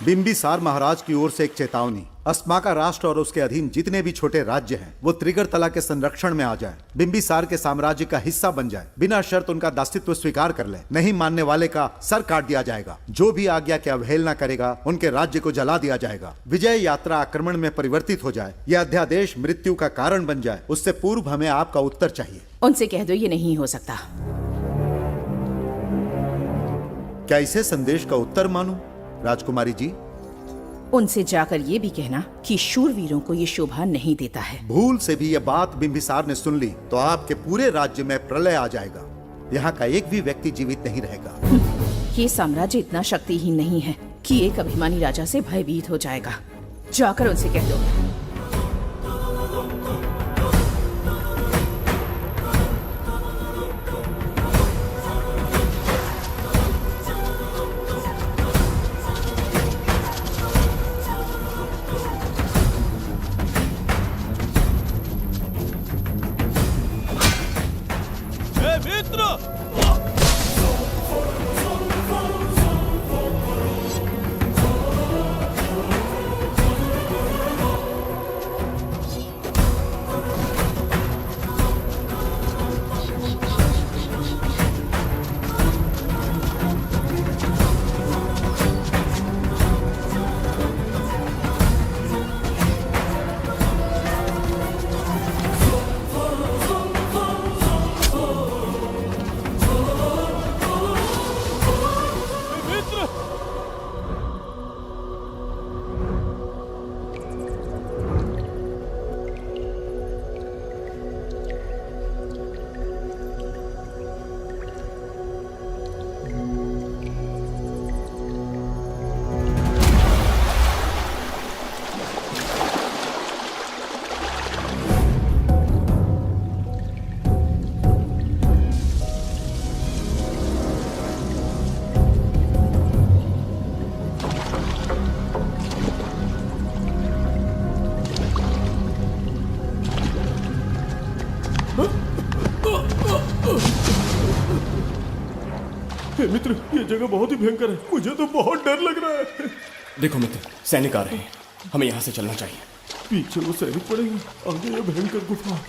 बिंबिसार महाराज की ओर से एक चेतावनी। अस्माका राष्ट्र और उसके अधीन जितने भी छोटे राज्य हैं वो त्रिगर्तला के संरक्षण में आ जाएं, बिंबिसार के साम्राज्य का हिस्सा बन जाए, बिना शर्त उनका दासत्व स्वीकार कर ले। नहीं मानने वाले का सर काट दिया जाएगा। जो भी आज्ञा की अवहेलना करेगा उनके राज्य को जला दिया जाएगा। विजय यात्रा आक्रमण में परिवर्तित हो जाए, यह अध्यादेश मृत्यु का कारण बन जाए, उससे पूर्व हमें आपका उत्तर चाहिए। उनसे कह दो ये नहीं हो सकता। क्या इसे संदेश का उत्तर मानूं? राजकुमारी जी, उनसे जाकर ये भी कहना कि शूरवीरों को ये शोभा नहीं देता है। भूल से भी ये बात बिंबिसार ने सुन ली तो आपके पूरे राज्य में प्रलय आ जाएगा। यहाँ का एक भी व्यक्ति जीवित नहीं रहेगा। ये साम्राज्य इतना शक्तिहीन नहीं है कि एक अभिमानी राजा से भयभीत हो जाएगा। जाकर उनसे कह दो। मित्र, ये जगह बहुत ही भयंकर है। मुझे तो बहुत डर लग रहा है। देखो मित्र, सैनिक आ रहे हैं। हमें यहाँ से चलना चाहिए। पीछे वो सैनिक पड़ेंगे, आगे ये भयंकर गुफा।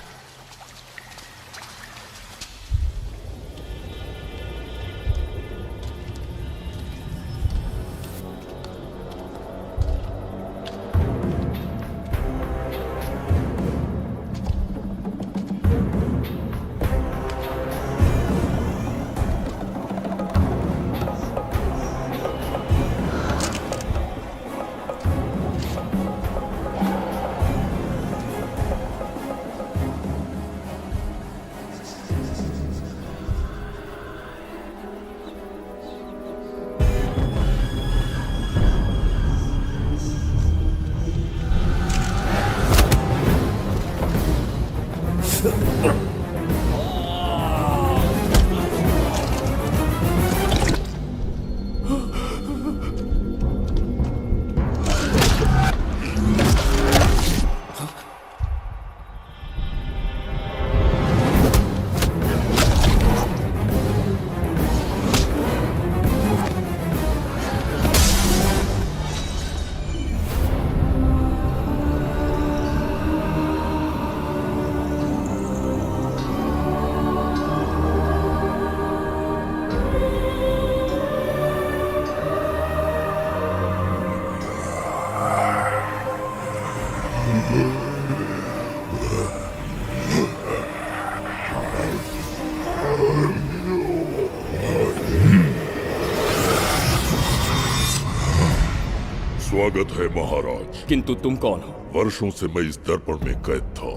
स्वागत है महाराज। किंतु तुम कौन हो? वर्षों से मैं इस दर्पण में कैद था।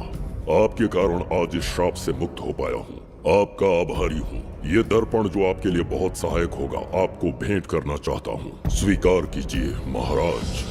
आपके कारण आज इस श्राप से मुक्त हो पाया हूँ। आपका आभारी हूँ। ये दर्पण जो आपके लिए बहुत सहायक होगा, आपको भेंट करना चाहता हूँ। स्वीकार कीजिए महाराज।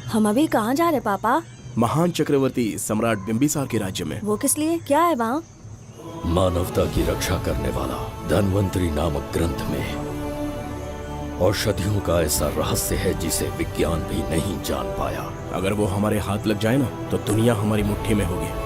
हम अभी कहाँ जा रहे पापा? महान चक्रवर्ती सम्राट बिंबिसार के राज्य में। वो किस लिए, क्या है वहाँ? मानवता की रक्षा करने वाला धन्वंतरी नामक ग्रंथ में औषधियों का ऐसा रहस्य है जिसे विज्ञान भी नहीं जान पाया। अगर वो हमारे हाथ लग जाए ना तो दुनिया हमारी मुट्ठी में होगी।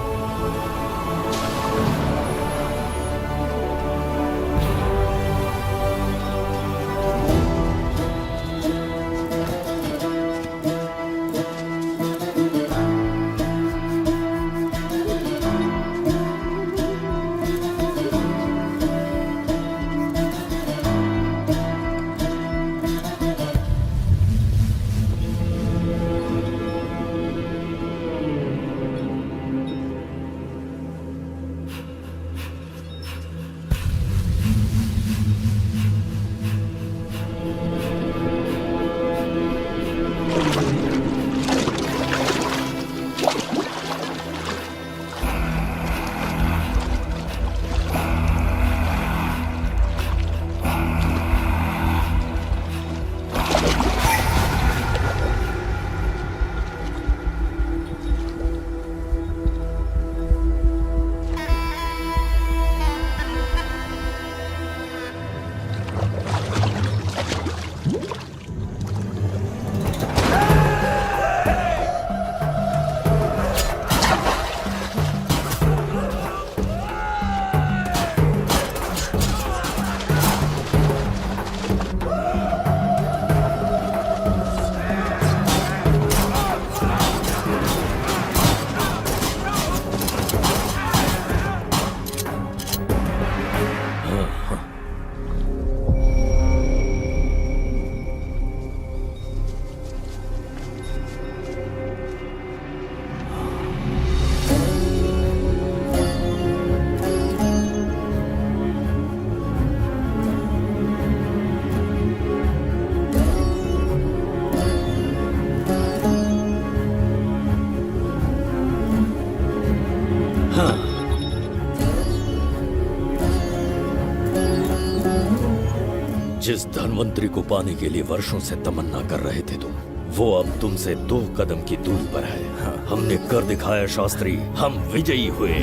जिस धन्वंतरी को पाने के लिए वर्षों से तमन्ना कर रहे थे तुम, वो अब तुमसे 2 कदम की दूरी पर है। हमने कर दिखाया शास्त्री, हम विजयी हुए।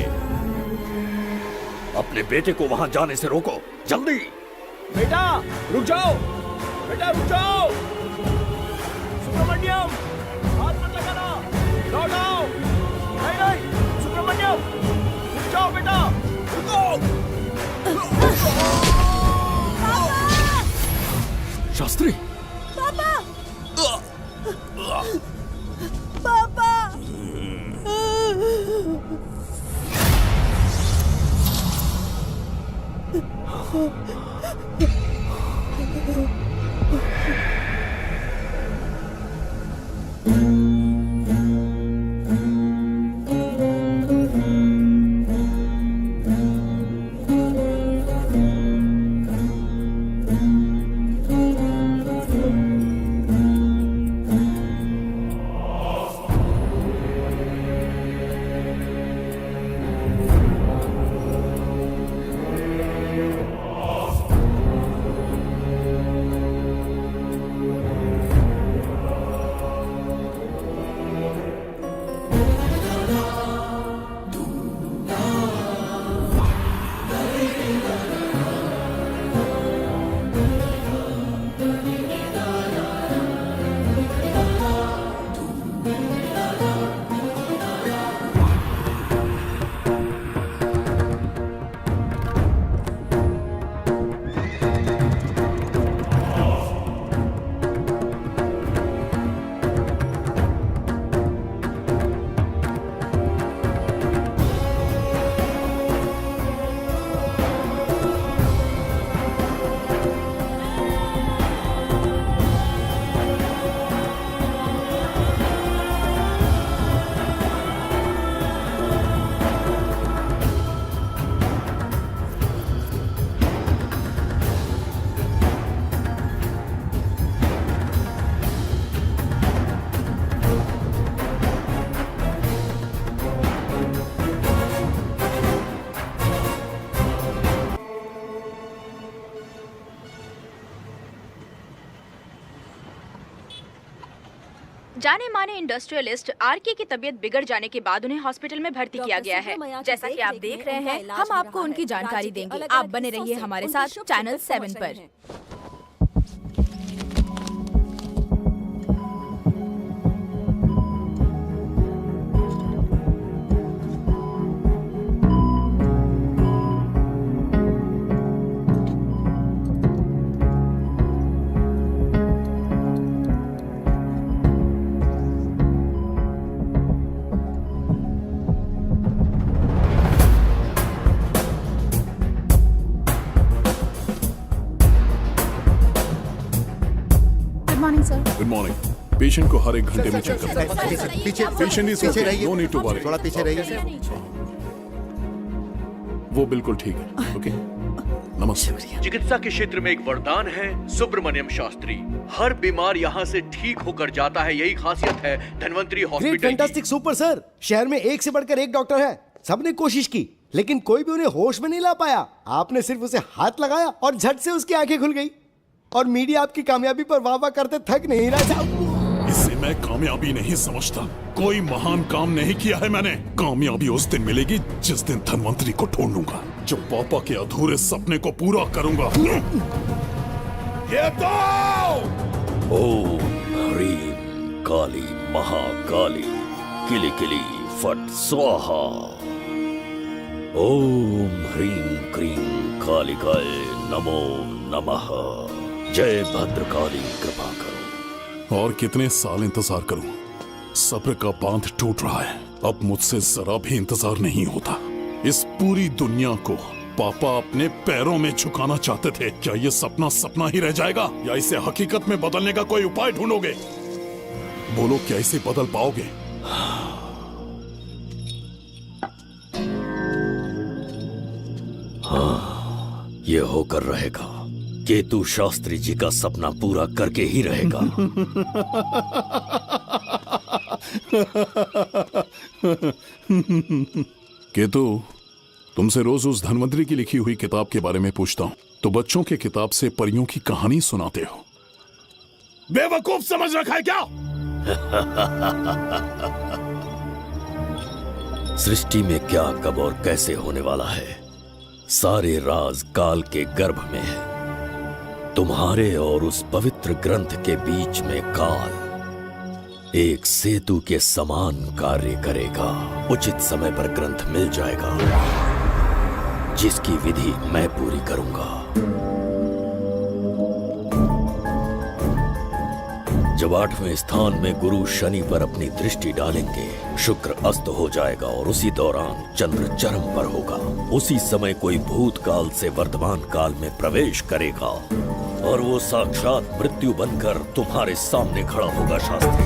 अपने बेटे को वहां जाने से रोको, जल्दी। बेटा रुक जाओ, बेटा रुक जाओ। सुब्रमण्यम, हाथ मत लगाना, लौट आओ। नहीं नहीं सुब्रमण्यम, रुक जाओ बेटा, रुको। शास्त्री, पापा! पापा! जाने माने इंडस्ट्रियलिस्ट आरके की तबीयत बिगड़ जाने के बाद उन्हें हॉस्पिटल में भर्ती किया गया है। जैसा कि आप देख रहे हैं, हम आपको उनकी जानकारी देंगे। आप बने रहिए हमारे साथ चैनल 7 पर। Good morning. पेशेंट को हर एक घंटे में चेक करता है। पीछे पेशेंट इज पीछे ओके, रहिए। No need to worry. थोड़ा पीछे रहिए। वो बिल्कुल ठीक है। ओके, नमस्ते। चिकित्सा के क्षेत्र में एक वरदान है सुब्रमण्यम शास्त्री। हर बीमार यहाँ से ठीक होकर जाता है, यही खासियत है धन्वंतरी ग्रेट, हॉस्पिटल की। Fantastic, super sir. शहर में एक से बढ़कर एक डॉक्टर है। सबने कोशिश की लेकिन कोई भी उन्हें होश में नहीं ला पाया। आपने सिर्फ उसे हाथ लगाया और झट से उसकी आंखें खुल गई। और मीडिया आपकी कामयाबी पर वाह वाह करते थक नहीं रहा। इसे मैं कामयाबी नहीं समझता। कोई महान काम नहीं किया है मैंने। कामयाबी उस दिन मिलेगी जिस दिन धन्वंतरी को ढूंढूंगा, जो पापा के अधूरे सपने को पूरा करूंगा। ये तो ओम ह्रीं काली महाकाली किली किली फट स्वाहा। ओम ह्रीं क्रीं कालिकाय नमो नमः। जय भद्रकाली, कृपा करो। और कितने साल इंतजार करूं? सब्र का बांध टूट रहा है। अब मुझसे जरा भी इंतजार नहीं होता। इस पूरी दुनिया को पापा अपने पैरों में झुकाना चाहते थे। क्या ये सपना सपना ही रह जाएगा या इसे हकीकत में बदलने का कोई उपाय ढूंढोगे? बोलो, क्या इसे बदल पाओगे? हाँ, ये होकर रहेगा। केतु शास्त्री जी का सपना पूरा करके ही रहेगा। केतु, तुमसे रोज उस धन्वंतरी की लिखी हुई किताब के बारे में पूछता हूँ तो बच्चों के किताब से परियों की कहानी सुनाते हो। बेवकूफ समझ रखा है क्या? सृष्टि में क्या, कब और कैसे होने वाला है, सारे राज काल के गर्भ में है। तुम्हारे और उस पवित्र ग्रंथ के बीच में काल एक सेतु के समान कार्य करेगा। उचित समय पर ग्रंथ मिल जाएगा, जिसकी विधि मैं पूरी करूंगा। जब 8वें स्थान में गुरु शनि पर अपनी दृष्टि डालेंगे, शुक्र अस्त हो जाएगा और उसी दौरान चंद्र चरम पर होगा। उसी समय कोई भूतकाल से वर्तमान काल में प्रवेश करेगा और वो साक्षात मृत्यु बनकर तुम्हारे सामने खड़ा होगा। शास्त्री,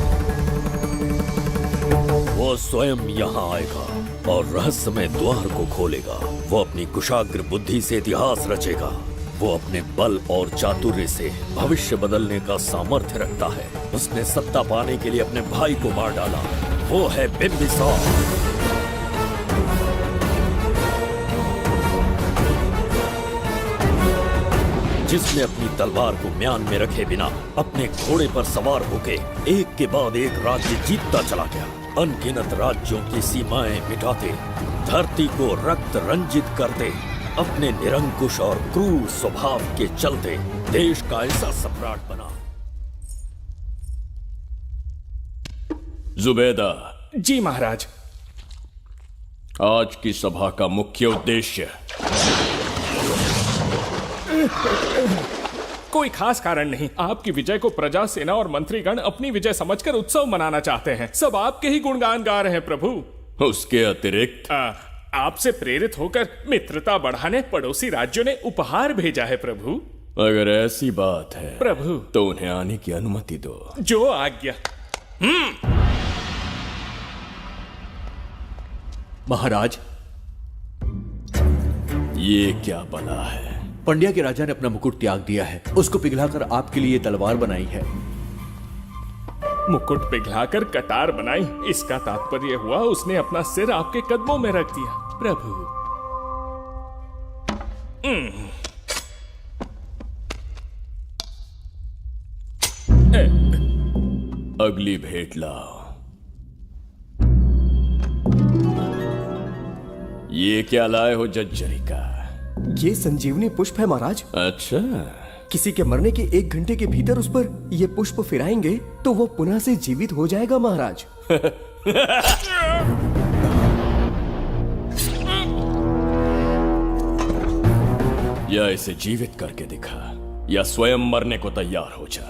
वो स्वयं यहाँ आएगा और रहस्यमय द्वार को खोलेगा। वो अपनी कुशाग्र बुद्धि से इतिहास रचेगा। वो अपने बल और चातुर्य से भविष्य बदलने का सामर्थ्य रखता है। उसने सत्ता पाने के लिए अपने भाई को मार डाला। वो है बिंबिसार। जिसने अपनी तलवार को म्यान में रखे बिना अपने घोड़े पर सवार होके एक के बाद एक राज्य जीतता चला गया। अनगिनत राज्यों की सीमाएं मिटाते, धरती को रक्त रंजित करते, अपने निरंकुश और क्रूर स्वभाव के चलते देश का ऐसा सम्राट बना। जुबैदा जी महाराज। आज की सभा का मुख्य उद्देश्य कोई खास कारण नहीं। आपकी विजय को प्रजा, सेना और मंत्रीगण अपनी विजय समझकर उत्सव मनाना चाहते हैं। सब आपके ही गुणगान गा रहे हैं प्रभु। उसके अतिरिक्त आपसे प्रेरित होकर मित्रता बढ़ाने पड़ोसी राज्यों ने उपहार भेजा है प्रभु। अगर ऐसी बात है प्रभु तो उन्हें आने की अनुमति दो। जो आज्ञा। महाराज, ये क्या बला है? पंड्या के राजा ने अपना मुकुट त्याग दिया है। उसको पिघलाकर आपके लिए तलवार बनाई है। मुकुट पिघलाकर कटार बनाई, इसका तात्पर्य हुआ उसने अपना सिर आपके कदमों में रख दिया प्रभु। अगली भेंट लाओ। ये क्या लाए हो जज्जरिका? ये संजीवनी पुष्प है महाराज। अच्छा, किसी के मरने के 1 घंटे के भीतर उस पर ये पुष्प फिराएंगे तो वो पुनः से जीवित हो जाएगा महाराज। या इसे जीवित करके दिखा या स्वयं मरने को तैयार हो जा।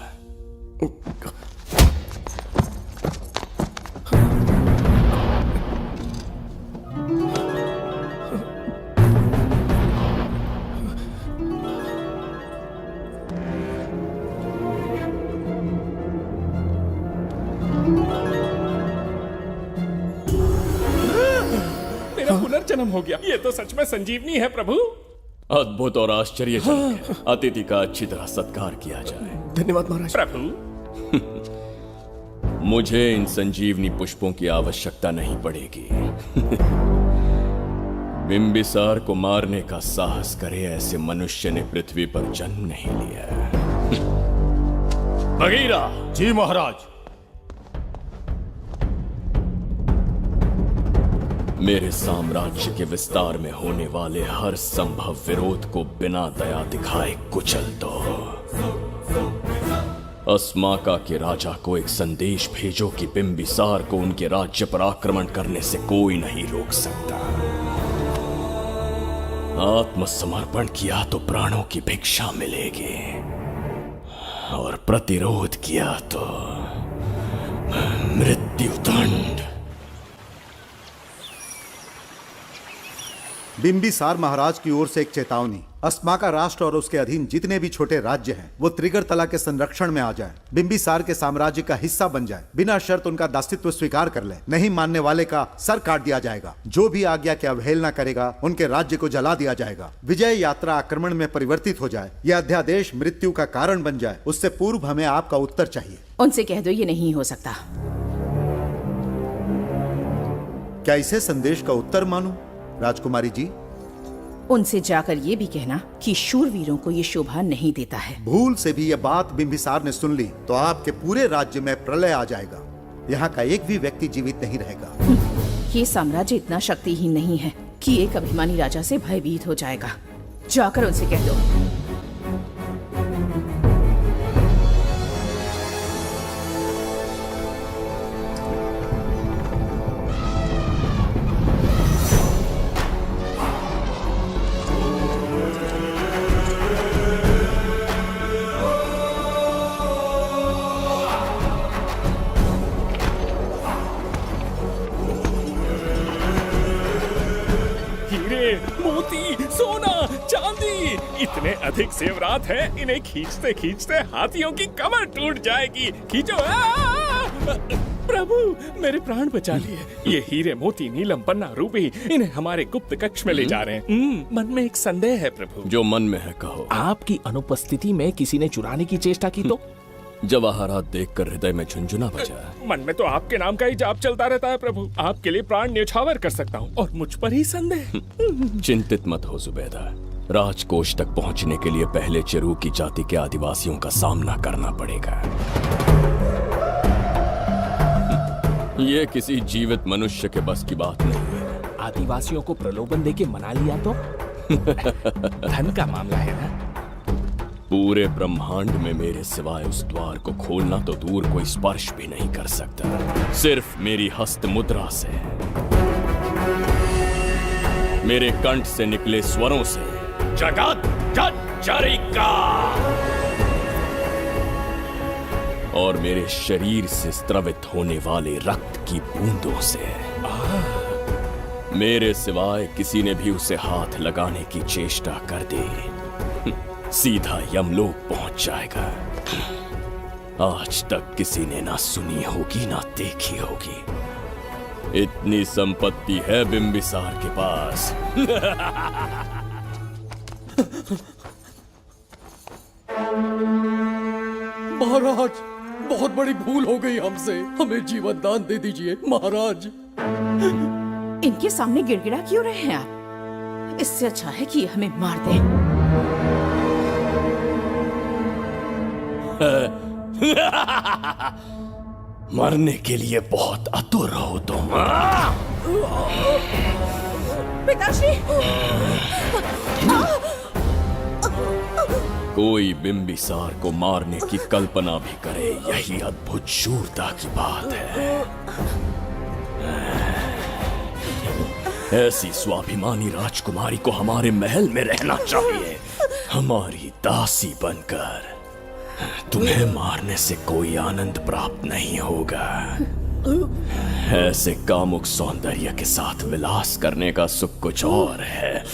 पुनर्जन्म हो गया। ये तो सच में संजीवनी है प्रभु। अद्भुत और आश्चर्यजनक है। अतिथि का अच्छी तरह सत्कार किया जाए। धन्यवाद महाराज। प्रभु, मुझे इन संजीवनी पुष्पों की आवश्यकता नहीं पड़ेगी। बिंबिसार को मारने का साहस करे ऐसे मनुष्य ने पृथ्वी पर जन्म नहीं लिया। बगीरा। जी महाराज। मेरे साम्राज्य के विस्तार में होने वाले हर संभव विरोध को बिना दया दिखाए कुचल दो। अस्माका के राजा को एक संदेश भेजो कि बिंबिसार को उनके राज्य पर आक्रमण करने से कोई नहीं रोक सकता। आत्मसमर्पण किया तो प्राणों की भिक्षा मिलेगी और प्रतिरोध किया तो मृत्युदंड। बिंबिसार महाराज की ओर से एक चेतावनी। अस्माका राष्ट्र और उसके अधीन जितने भी छोटे राज्य हैं वो त्रिगर्तला के संरक्षण में आ जाएं, बिंबिसार के साम्राज्य का हिस्सा बन जाए, बिना शर्त उनका दासत्व स्वीकार कर ले। नहीं मानने वाले का सर काट दिया जाएगा। जो भी आज्ञा की अवहेलना करेगा उनके राज्य को जला दिया जाएगा। विजय यात्रा आक्रमण में परिवर्तित हो जाए, यह अध्यादेश मृत्यु का कारण बन जाए, उससे पूर्व हमें आपका उत्तर चाहिए। उनसे कह दो ये नहीं हो सकता। क्या इसे संदेश का उत्तर मानूं? राजकुमारी जी, उनसे जाकर ये भी कहना कि शूरवीरों को ये शोभा नहीं देता है। भूल से भी ये बात बिंबिसार ने सुन ली तो आपके पूरे राज्य में प्रलय आ जाएगा। यहाँ का एक भी व्यक्ति जीवित नहीं रहेगा। ये साम्राज्य इतना शक्तिहीन नहीं है कि एक अभिमानी राजा से भयभीत हो जाएगा। जाकर उनसे कह दो। मोती, सोना, चांदी, इतने अधिक जेवरात हैं, इन्हें खींचते खींचते हाथियों की कमर टूट जाएगी। खींचो। प्रभु, मेरे प्राण बचा लिए। ये हीरे, मोती, नीलम, पन्ना, रूबी, इन्हें हमारे गुप्त कक्ष में ले जा रहे हैं। मन में एक संदेह है प्रभु। जो मन में है कहो। आपकी अनुपस्थिति में किसी ने चुराने की चेष्टा की तो? जवाहरात देखकर हृदय में झुंझुना बजा। मन में तो आपके नाम का ही जाप चलता रहता है प्रभु। आपके लिए प्राण न्यौछावर कर सकता हूँ और मुझ पर ही संदेह। चिंतित मत हो जुबैदा। राजकोष तक पहुँचने के लिए पहले चिरूकी जाति के आदिवासियों का सामना करना पड़ेगा। ये किसी जीवित मनुष्य के बस की बात नहीं है। आदिवासियों को प्रलोभन देके मना लिया तो? धन का मामला है ना। पूरे ब्रह्मांड में मेरे सिवाय उस द्वार को खोलना तो दूर कोई स्पर्श भी नहीं कर सकता। सिर्फ मेरी हस्त मुद्रा से, मेरे कंठ से निकले स्वरों से जगत जज्जरिका और मेरे शरीर से स्त्रवित होने वाले रक्त की बूंदों से मेरे सिवाय किसी ने भी उसे हाथ लगाने की चेष्टा कर दी सीधा यमलोक पहुंच जाएगा। आज तक किसी ने ना सुनी होगी ना देखी होगी। इतनी संपत्ति है बिंबिसार के पास। महाराज, बहुत बड़ी भूल हो गई हमसे। हमें जीवन दान दे दीजिए महाराज। इनके सामने गिड़गिड़ा क्यों रहे हैं आप? इससे अच्छा है कि हमें मार दें। मरने के लिए बहुत आतुर हो तुम। पिताश्री! कोई बिंबिसार को मारने की कल्पना भी करे, यही अद्भुत शूरता की बात है। ऐसी स्वाभिमानी राजकुमारी को हमारे महल में रहना चाहिए, हमारी दासी बनकर। तुम्हें मारने से कोई आनंद प्राप्त नहीं होगा। ऐसे कामुक सौंदर्य के साथ विलास करने का सुख कुछ और है।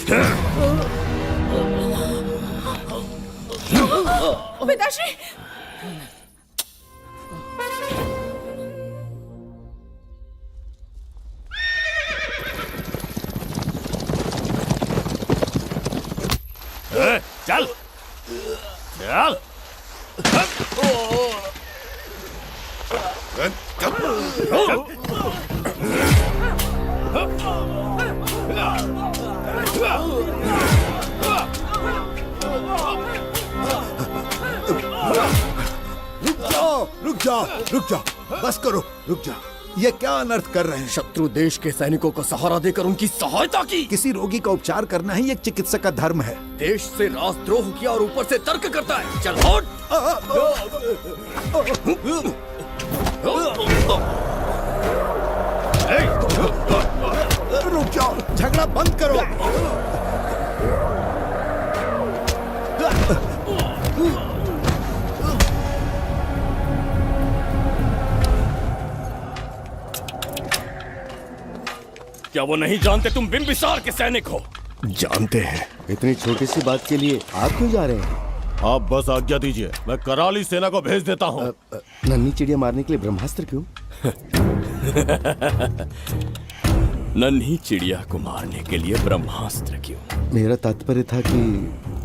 पिताश्री! चल चल। रुक जाओ, बस करो, रुक जाओ। ये क्या अनर्थ कर रहे हैं? शत्रु देश के सैनिकों को सहारा देकर उनकी सहायता की। किसी रोगी का उपचार करना ही एक चिकित्सक का धर्म है। देश से राजद्रोह किया और ऊपर से तर्क करता है। चल हट। रुक जाओ, झगड़ा बंद करो। क्या वो नहीं जानते तुम बिंबिसार के सैनिक हो? जानते हैं। इतनी छोटी सी बात के लिए आप क्यों जा रहे हैं? आप बस आज्ञा दीजिए, मैं कराली सेना को भेज देता हूँ। नन्ही चिड़िया मारने के लिए ब्रह्मास्त्र क्यों? नन्ही चिड़िया को मारने के लिए ब्रह्मास्त्र क्यों? मेरा तात्पर्य था कि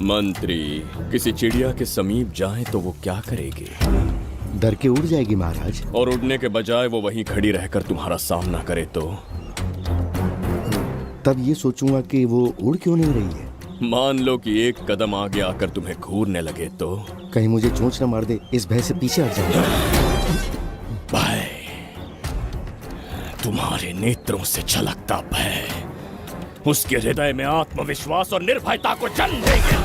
मंत्री किसी चिड़िया के समीप जाए तो वो क्या करेगी? डर के उड़ जाएगी महाराज। और उड़ने के बजाय वो वहीं खड़ी रहकर तुम्हारा सामना करे तो? तब ये सोचूंगा कि वो उड़ क्यों नहीं रही है। मान लो कि एक कदम आगे आकर तुम्हें घूरने लगे तो? कहीं मुझे चोंच न मार दे, इस भय से पीछे हट जाऊंगा। भय, तुम्हारे नेत्रों से झलकता भय उसके हृदय में आत्मविश्वास और निर्भयता को जन्म देगा।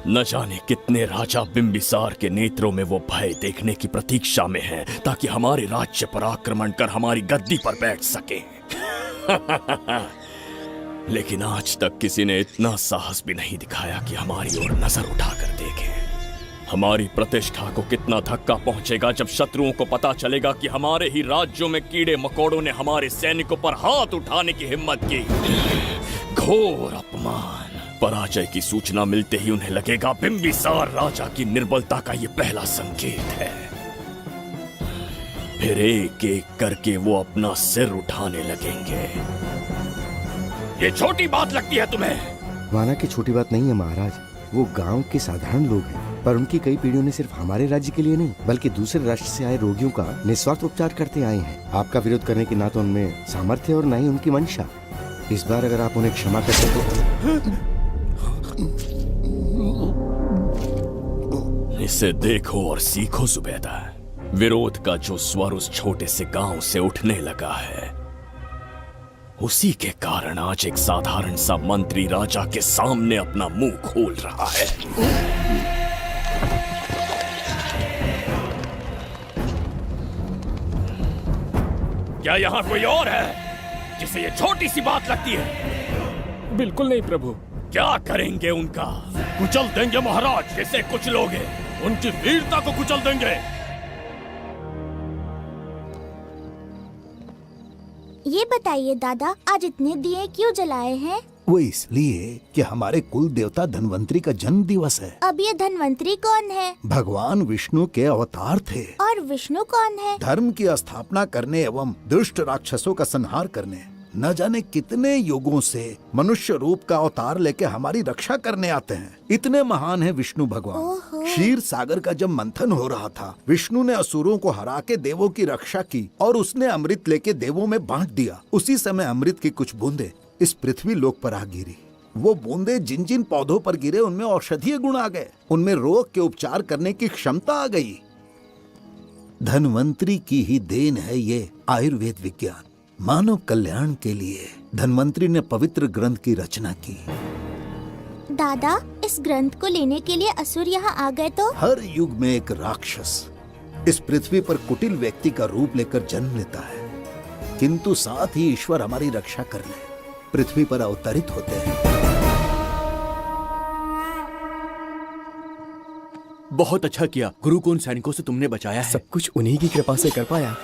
न जाने कितने राजा बिंबिसार के नेत्रों में वो भय देखने की प्रतीक्षा में हैं, ताकि हमारे राज्य पर आक्रमण कर हमारी गद्दी पर बैठ सके। लेकिन आज तक किसी ने इतना साहस भी नहीं दिखाया कि हमारी ओर नजर उठाकर देखे। हमारी प्रतिष्ठा को कितना धक्का पहुंचेगा जब शत्रुओं को पता चलेगा कि हमारे ही राज्यों में कीड़े मकोड़ों ने हमारे सैनिकों पर हाथ उठाने की हिम्मत की। घोर अपमान। पराजय की सूचना मिलते ही उन्हें लगेगा बिंबिसार राजा की निर्बलता का ये पहला संकेत है। फिर एक एक करके वो अपना सिर उठाने लगेंगे। ये छोटी बात लगती है तुम्हें? माना कि छोटी बात नहीं है महाराज। वो गांव के साधारण लोग हैं, पर उनकी कई पीढ़ियों ने सिर्फ हमारे राज्य के लिए नहीं बल्कि दूसरे राष्ट्र से आए रोगियों का निस्वार्थ उपचार करते आए हैं। आपका विरोध करने की ना तो उनमें सामर्थ्य और ना ही उनकी मंशा। इस बार अगर आप उन्हें क्षमा कर सको। इसे देखो और सीखो जुबैदा। विरोध का जो स्वर उस छोटे से गांव से उठने लगा है, उसी के कारण आज एक साधारण सा मंत्री राजा के सामने अपना मुंह खोल रहा है। क्या यहाँ कोई और है जिसे ये छोटी सी बात लगती है? बिल्कुल नहीं प्रभु। क्या करेंगे उनका? कुचल देंगे महाराज। कैसे कुचलोगे? उनकी वीरता को कुचल देंगे। ये बताइए दादा, आज इतने दिए क्यों जलाए हैं? वो इसलिए कि हमारे कुल देवता धन्वंतरी का जन्म दिवस है। अब ये धन्वंतरी कौन है? भगवान विष्णु के अवतार थे। और विष्णु कौन है? धर्म की स्थापना करने एवं दुष्ट राक्षसों का संहार करने न जाने कितने युगों से मनुष्य रूप का अवतार लेके हमारी रक्षा करने आते हैं। इतने महान है विष्णु भगवान। क्षीर सागर का जब मंथन हो रहा था, विष्णु ने असुरों को हरा के देवों की रक्षा की और उसने अमृत लेके देवों में बांट दिया। उसी समय अमृत की कुछ बूंदे इस पृथ्वी लोक पर आ गिरी। वो बूंदे जिन जिन पौधों पर गिरे उनमें औषधीय गुण आ गए, उनमें रोग के उपचार करने की क्षमता आ गई। धन्वंतरी की ही देन है ये आयुर्वेद विज्ञान। मानव कल्याण के लिए धन्वंतरी ने पवित्र ग्रंथ की रचना की। दादा, इस ग्रंथ को लेने के लिए असुर यहाँ आ गए तो? हर युग में एक राक्षस इस पृथ्वी पर कुटिल व्यक्ति का रूप लेकर जन्म लेता है, किंतु साथ ही ईश्वर हमारी रक्षा करने पृथ्वी पर अवतरित होते हैं। बहुत अच्छा किया गुरु को उन सैनिकों से तुमने बचाया है। सब कुछ उन्हीं की कृपा से कर पाया।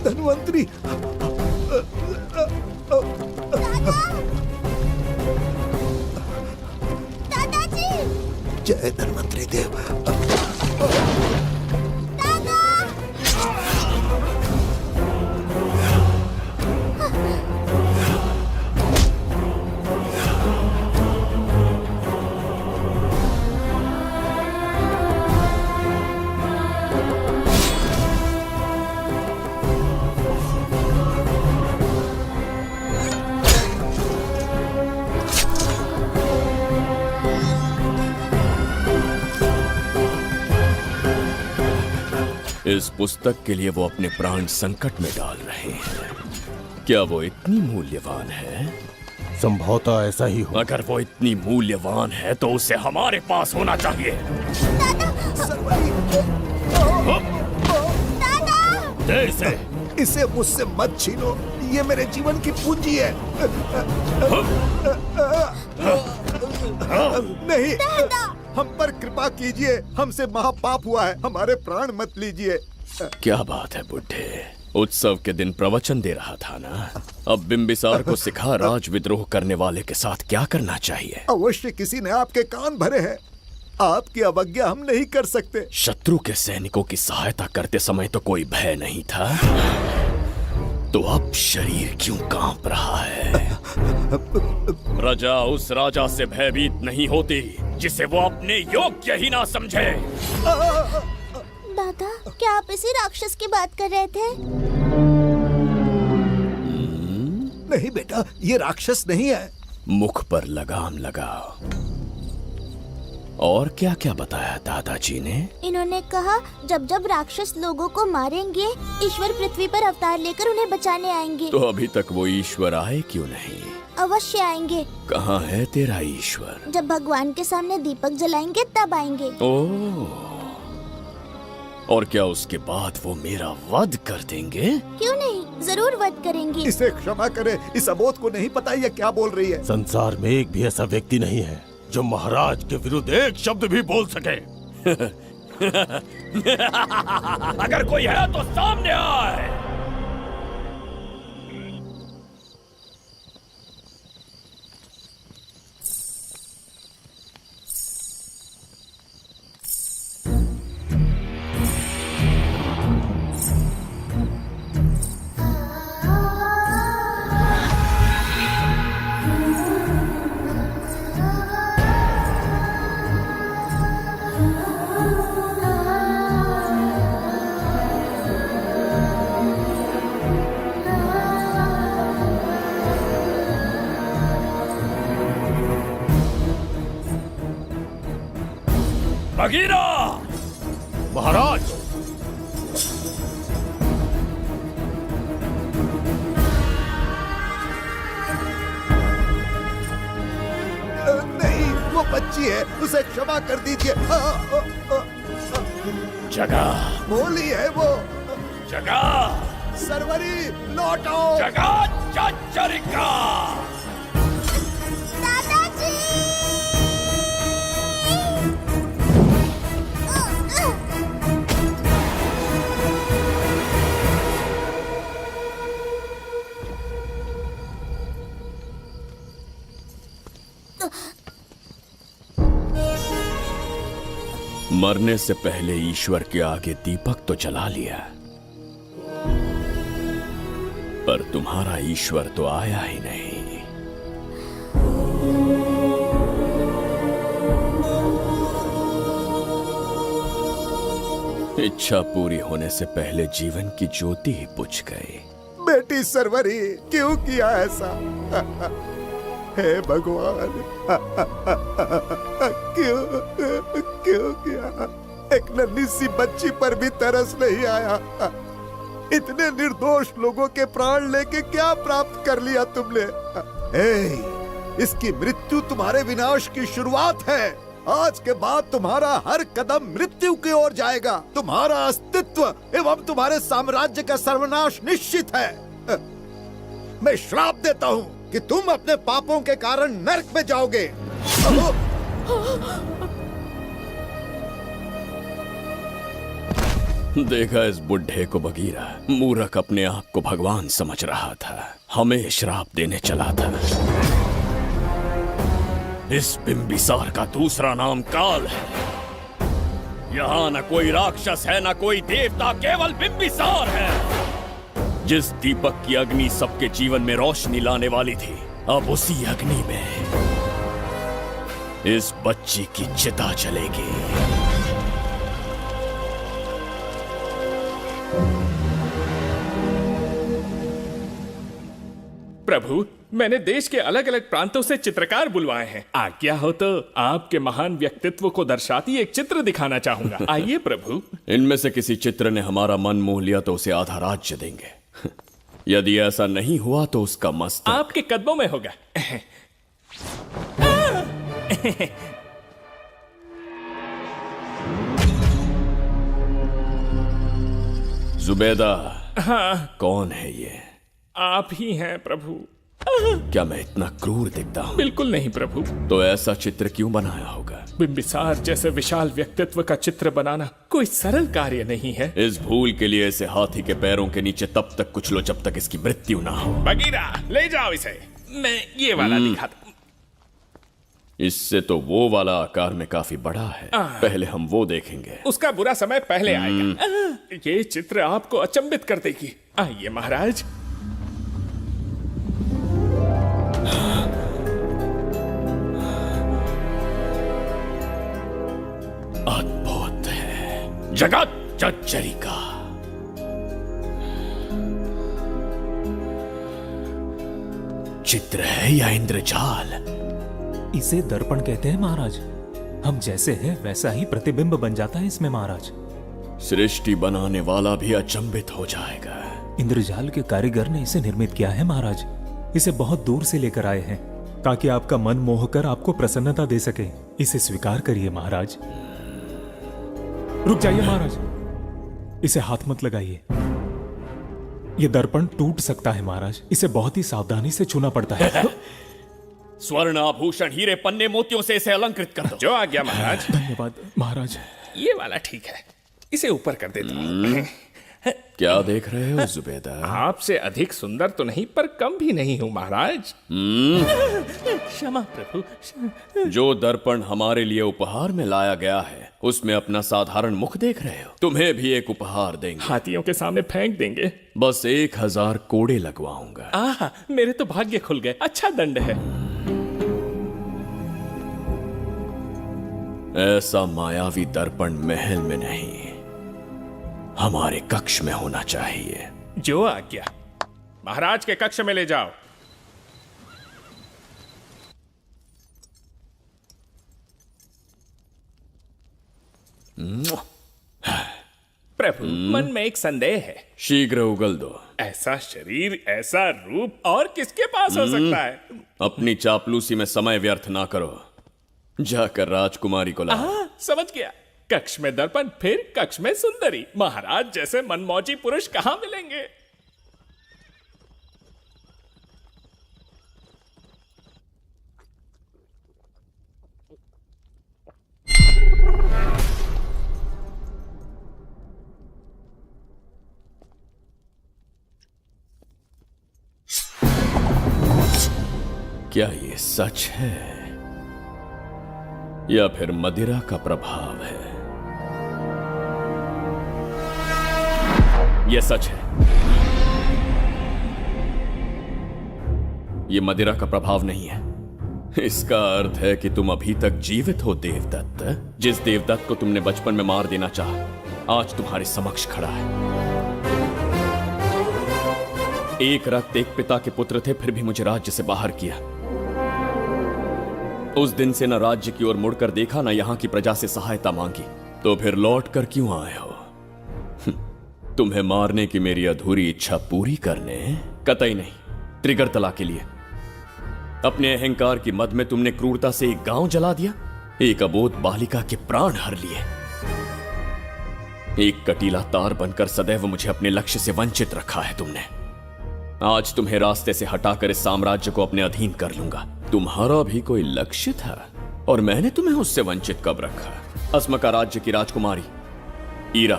धन्वंतरी, दादाजी, जय धन्वंतरी देव। इस पुस्तक के लिए वो अपने प्राण संकट में डाल रहे हैं। क्या वो इतनी मूल्यवान है? संभवतः ऐसा ही हो। अगर वो इतनी मूल्यवान है तो उसे हमारे पास होना चाहिए। दे इसे मुझसे मत छीनो, ये मेरे जीवन की पूंजी है। नहीं, हम पर कृपा कीजिए, हमसे महापाप हुआ है, हमारे प्राण मत लीजिए। क्या बात है बुड्ढे, उत्सव के दिन प्रवचन दे रहा था ना। अब बिंबिसार को सिखा राज विद्रोह करने वाले के साथ क्या करना चाहिए। अवश्य किसी ने आपके कान भरे हैं, आपकी अवज्ञा हम नहीं कर सकते। शत्रु के सैनिकों की सहायता करते समय तो कोई भय नहीं था, तो अब शरीर क्यों कांप रहा है? प्रजा उस राजा से भयभीत नहीं होती जिसे वो अपने योग्य ही ना समझे। दादा, क्या आप इसी राक्षस की बात कर रहे थे? नहीं बेटा, ये राक्षस नहीं है। मुख पर लगाम लगाओ। और क्या क्या बताया दादाजी ने? इन्होंने कहा जब जब राक्षस लोगों को मारेंगे, ईश्वर पृथ्वी पर अवतार लेकर उन्हें बचाने आएंगे। तो अभी तक वो ईश्वर आए क्यों नहीं? अवश्य आएंगे। कहाँ है तेरा ईश्वर? जब भगवान के सामने दीपक जलाएंगे तब आएंगे। ओह, और क्या उसके बाद वो मेरा वध कर देंगे? क्यों नहीं, जरूर वध करेंगे। इसे क्षमा करे, इस अबोध को नहीं पता ये क्या बोल रही है। संसार में एक भी ऐसा व्यक्ति नहीं है जो महाराज के विरुद्ध एक शब्द भी बोल सके। अगर कोई है तो सामने आए। बगीरा! महाराज! नहीं, वो बच्ची है, उसे क्षमा कर दीजिए। जगह बोली है वो। जगत सरवरी लौटो। जगत चरिका। दादाजी। मरने से पहले ईश्वर के आगे दीपक तो जला लिया, पर तुम्हारा ईश्वर तो आया ही नहीं। इच्छा पूरी होने से पहले जीवन की ज्योति ही बुझ गई। बेटी सरवरी, क्यों किया ऐसा? हे भगवान, क्यों किया? एक नन्ही सी बच्ची पर भी तरस नहीं आया। इतने निर्दोष लोगों के प्राण लेके क्या प्राप्त कर लिया तुमने? इसकी मृत्यु तुम्हारे विनाश की शुरुआत है। आज के बाद तुम्हारा हर कदम मृत्यु की ओर जाएगा। तुम्हारा अस्तित्व एवं तुम्हारे साम्राज्य का सर्वनाश निश्चित है। मैं श्राप देता हूँ कि तुम अपने पापों के कारण नरक में जाओगे। देखा इस बुढ़े को बगीरा, मूर्ख अपने आप को भगवान समझ रहा था, हमें श्राप देने चला था। इस बिंबिसार का दूसरा नाम काल है। यहाँ न कोई राक्षस है, न कोई देवता, केवल बिंबिसार है। जिस दीपक की अग्नि सबके जीवन में रोशनी लाने वाली थी, अब उसी अग्नि में इस बच्ची की चिता जलेगी। प्रभु, मैंने देश के अलग अलग प्रांतों से चित्रकार बुलवाए हैं। आज्ञा हो तो आपके महान व्यक्तित्व को दर्शाती एक चित्र दिखाना चाहूंगा। आइए प्रभु। इनमें से किसी चित्र ने हमारा मन मोह लिया तो उसे आधा राज्य देंगे। यदि ऐसा नहीं हुआ तो उसका मस्तक आपके कदमों में होगा। जुबैदा। हाँ। कौन है ये? आप ही हैं प्रभु। क्या मैं इतना क्रूर दिखता हूँ? बिल्कुल नहीं प्रभु। तो ऐसा चित्र क्यों बनाया होगा? बिंबिसार जैसे विशाल व्यक्तित्व का चित्र बनाना कोई सरल कार्य नहीं है। इस भूल के लिए इसे हाथी के पैरों के नीचे तब तक कुचलो जब तक इसकी मृत्यु ना हो। बगीरा, ले जाओ इसे। मैं ये वाला दिखाता हूँ। इससे तो वो वाला आकार में काफी बड़ा है। पहले हम वो देखेंगे। उसका बुरा समय पहले आएगा। ये चित्र आपको अचंभित कर देगी। आइए महाराज। अद्भुत है। जगत चरिका। चित्र है या इंद्रजाल? इसे दर्पण कहते हैं महाराज। हम जैसे हैं वैसा ही प्रतिबिंब बन जाता है इसमें महाराज। सृष्टि बनाने वाला भी अचंभित हो जाएगा। इंद्रजाल के कारीगर ने इसे निर्मित किया है महाराज। इसे बहुत दूर से लेकर आए हैं ताकि आपका मन मोह कर आपको प्रसन्नता दे सके। इसे स्वीकार करिए महाराज। रुक जाइए महाराज, इसे हाथ मत लगाइए। यह दर्पण टूट सकता है महाराज। इसे बहुत ही सावधानी से छूना पड़ता है। स्वर्ण आभूषण हीरे पन्ने मोतियों से इसे अलंकृत कर दो। जो आज्ञा महाराज। धन्यवाद महाराज। ये वाला ठीक है, इसे ऊपर कर देता हूँ। क्या देख रहे हो जुबैदा? आपसे अधिक सुंदर तो नहीं पर कम भी नहीं हूँ महाराज। क्षमा प्रभु। जो दर्पण हमारे लिए उपहार में लाया गया है उसमें अपना साधारण मुख देख रहे हो? तुम्हें भी एक उपहार देंगे। हाथियों के सामने फेंक देंगे। बस 1000 कोड़े लगवाऊंगा। आहा, मेरे तो भाग्य खुल गए। अच्छा दंड है। ऐसा मायावी दर्पण महल में नहीं, हमारे कक्ष में होना चाहिए। जो आज्ञा। महाराज के कक्ष में ले जाओ। प्रभु, मन में एक संदेह है। शीघ्र उगल दो। ऐसा शरीर, ऐसा रूप और किसके पास हो सकता है? अपनी चापलूसी में समय व्यर्थ ना करो। जाकर राजकुमारी को लाओ। समझ गया। कक्ष में दर्पण, फिर कक्ष में सुंदरी। महाराज जैसे मनमौजी पुरुष कहां मिलेंगे? क्या ये सच है या फिर मदिरा का प्रभाव है? यह सच है। यह मदिरा का प्रभाव नहीं है। इसका अर्थ है कि तुम अभी तक जीवित हो देवदत्त। जिस देवदत्त को तुमने बचपन में मार देना चाहा, आज तुम्हारे समक्ष खड़ा है। एक रक्त एक पिता के पुत्र थे, फिर भी मुझे राज्य से बाहर किया। उस दिन से न राज्य की ओर मुड़कर देखा, न यहां की प्रजा से सहायता मांगी। तो फिर लौट कर क्यों आए हो? तुम्हें मारने की मेरी अधूरी इच्छा पूरी करने? कतई नहीं, त्रिगर्तला के लिए। अपने अहंकार की मद में तुमने क्रूरता से एक गांव जला दिया, एक अबोध बालिका के प्राण हर लिए। एक कटीला तार बनकर सदैव मुझे अपने लक्ष्य से वंचित रखा है तुमने। आज तुम्हें रास्ते से हटाकर इस साम्राज्य को अपने अधीन कर लूंगा। तुम्हारा भी कोई लक्ष्य था और मैंने तुम्हें उससे वंचित कब रखा? अस्मका राज्य की राजकुमारी ईरा।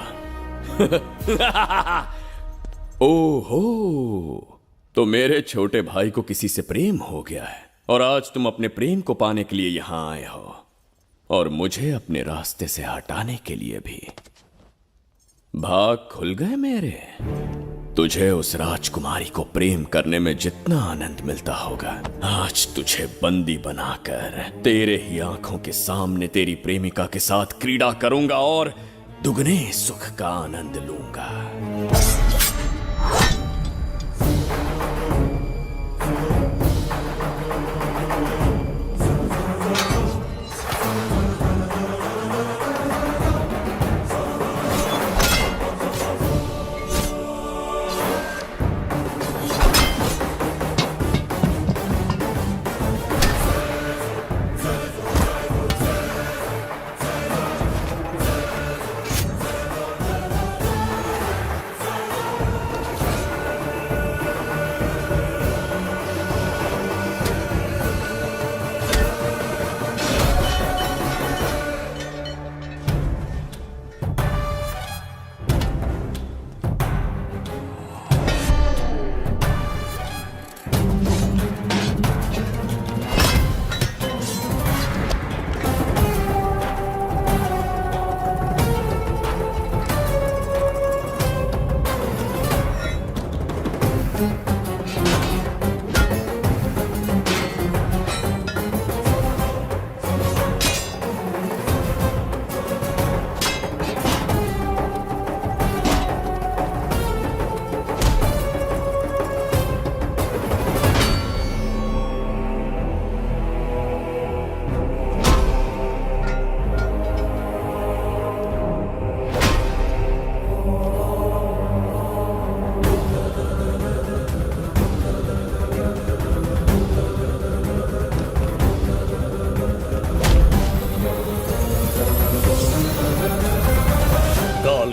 ओहो, तो मेरे छोटे भाई को किसी से प्रेम हो गया है और आज तुम अपने प्रेम को पाने के लिए यहां आए हो और मुझे अपने रास्ते से हटाने के लिए भी। भाग खुल गए मेरे। तुझे उस राजकुमारी को प्रेम करने में जितना आनंद मिलता होगा, आज तुझे बंदी बनाकर तेरे ही आंखों के सामने तेरी प्रेमिका के साथ क्रीड़ा करूंगा और दुगने सुख का आनंद लूंगा।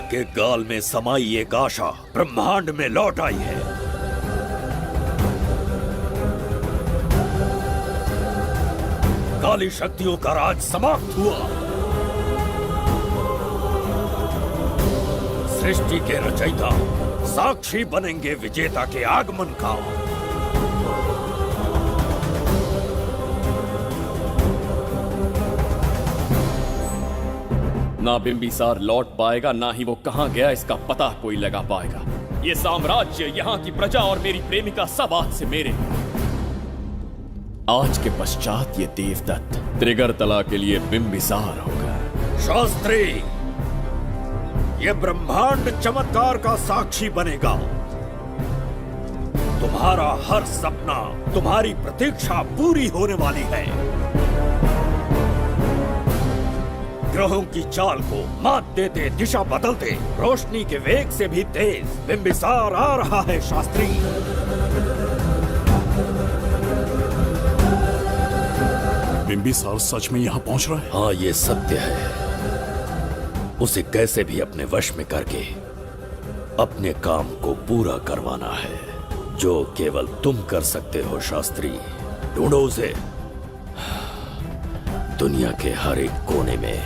के गाल में समाई एक आशा ब्रह्मांड में लौट आई है। काली शक्तियों का राज समाप्त हुआ। सृष्टि के रचयिता साक्षी बनेंगे विजेता के आगमन का। ना बिंबिसार लौट पाएगा, ना ही वो कहां गया इसका पता कोई लगा पाएगा। ये साम्राज्य, यहाँ की प्रजा और मेरी प्रेमिका सब आज से मेरे। आज के पश्चात ये देवदत्त त्रिगर्तला के लिए बिंबिसार होगा। शास्त्री, ये ब्रह्मांड चमत्कार का साक्षी बनेगा। तुम्हारा हर सपना, तुम्हारी प्रतीक्षा पूरी होने वाली है। ग्रहों की चाल को मात देते, दिशा बदलते, रोशनी के वेग से भी तेज बिंबिसार आ रहा है। शास्त्री, बिंबिसार सच में यहाँ पहुंच रहा है? हाँ, ये सत्य है। उसे कैसे भी अपने वश में करके अपने काम को पूरा करवाना है, जो केवल तुम कर सकते हो शास्त्री। ढूंढो उसे दुनिया के हर एक कोने में।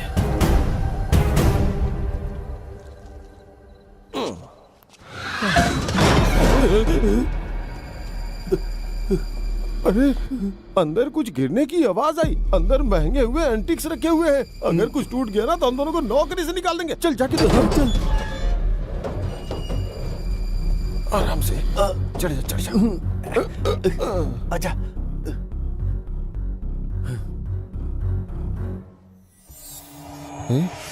अरे अंदर कुछ गिरने की आवाज आई। अंदर महंगे हुए एंटिक्स रखे हुए हैं। अगर कुछ टूट गया ना तो हम दोनों को नौकरी से निकाल देंगे। चल जाके चल आराम से चढ़ जा चढ़ जा। आजा।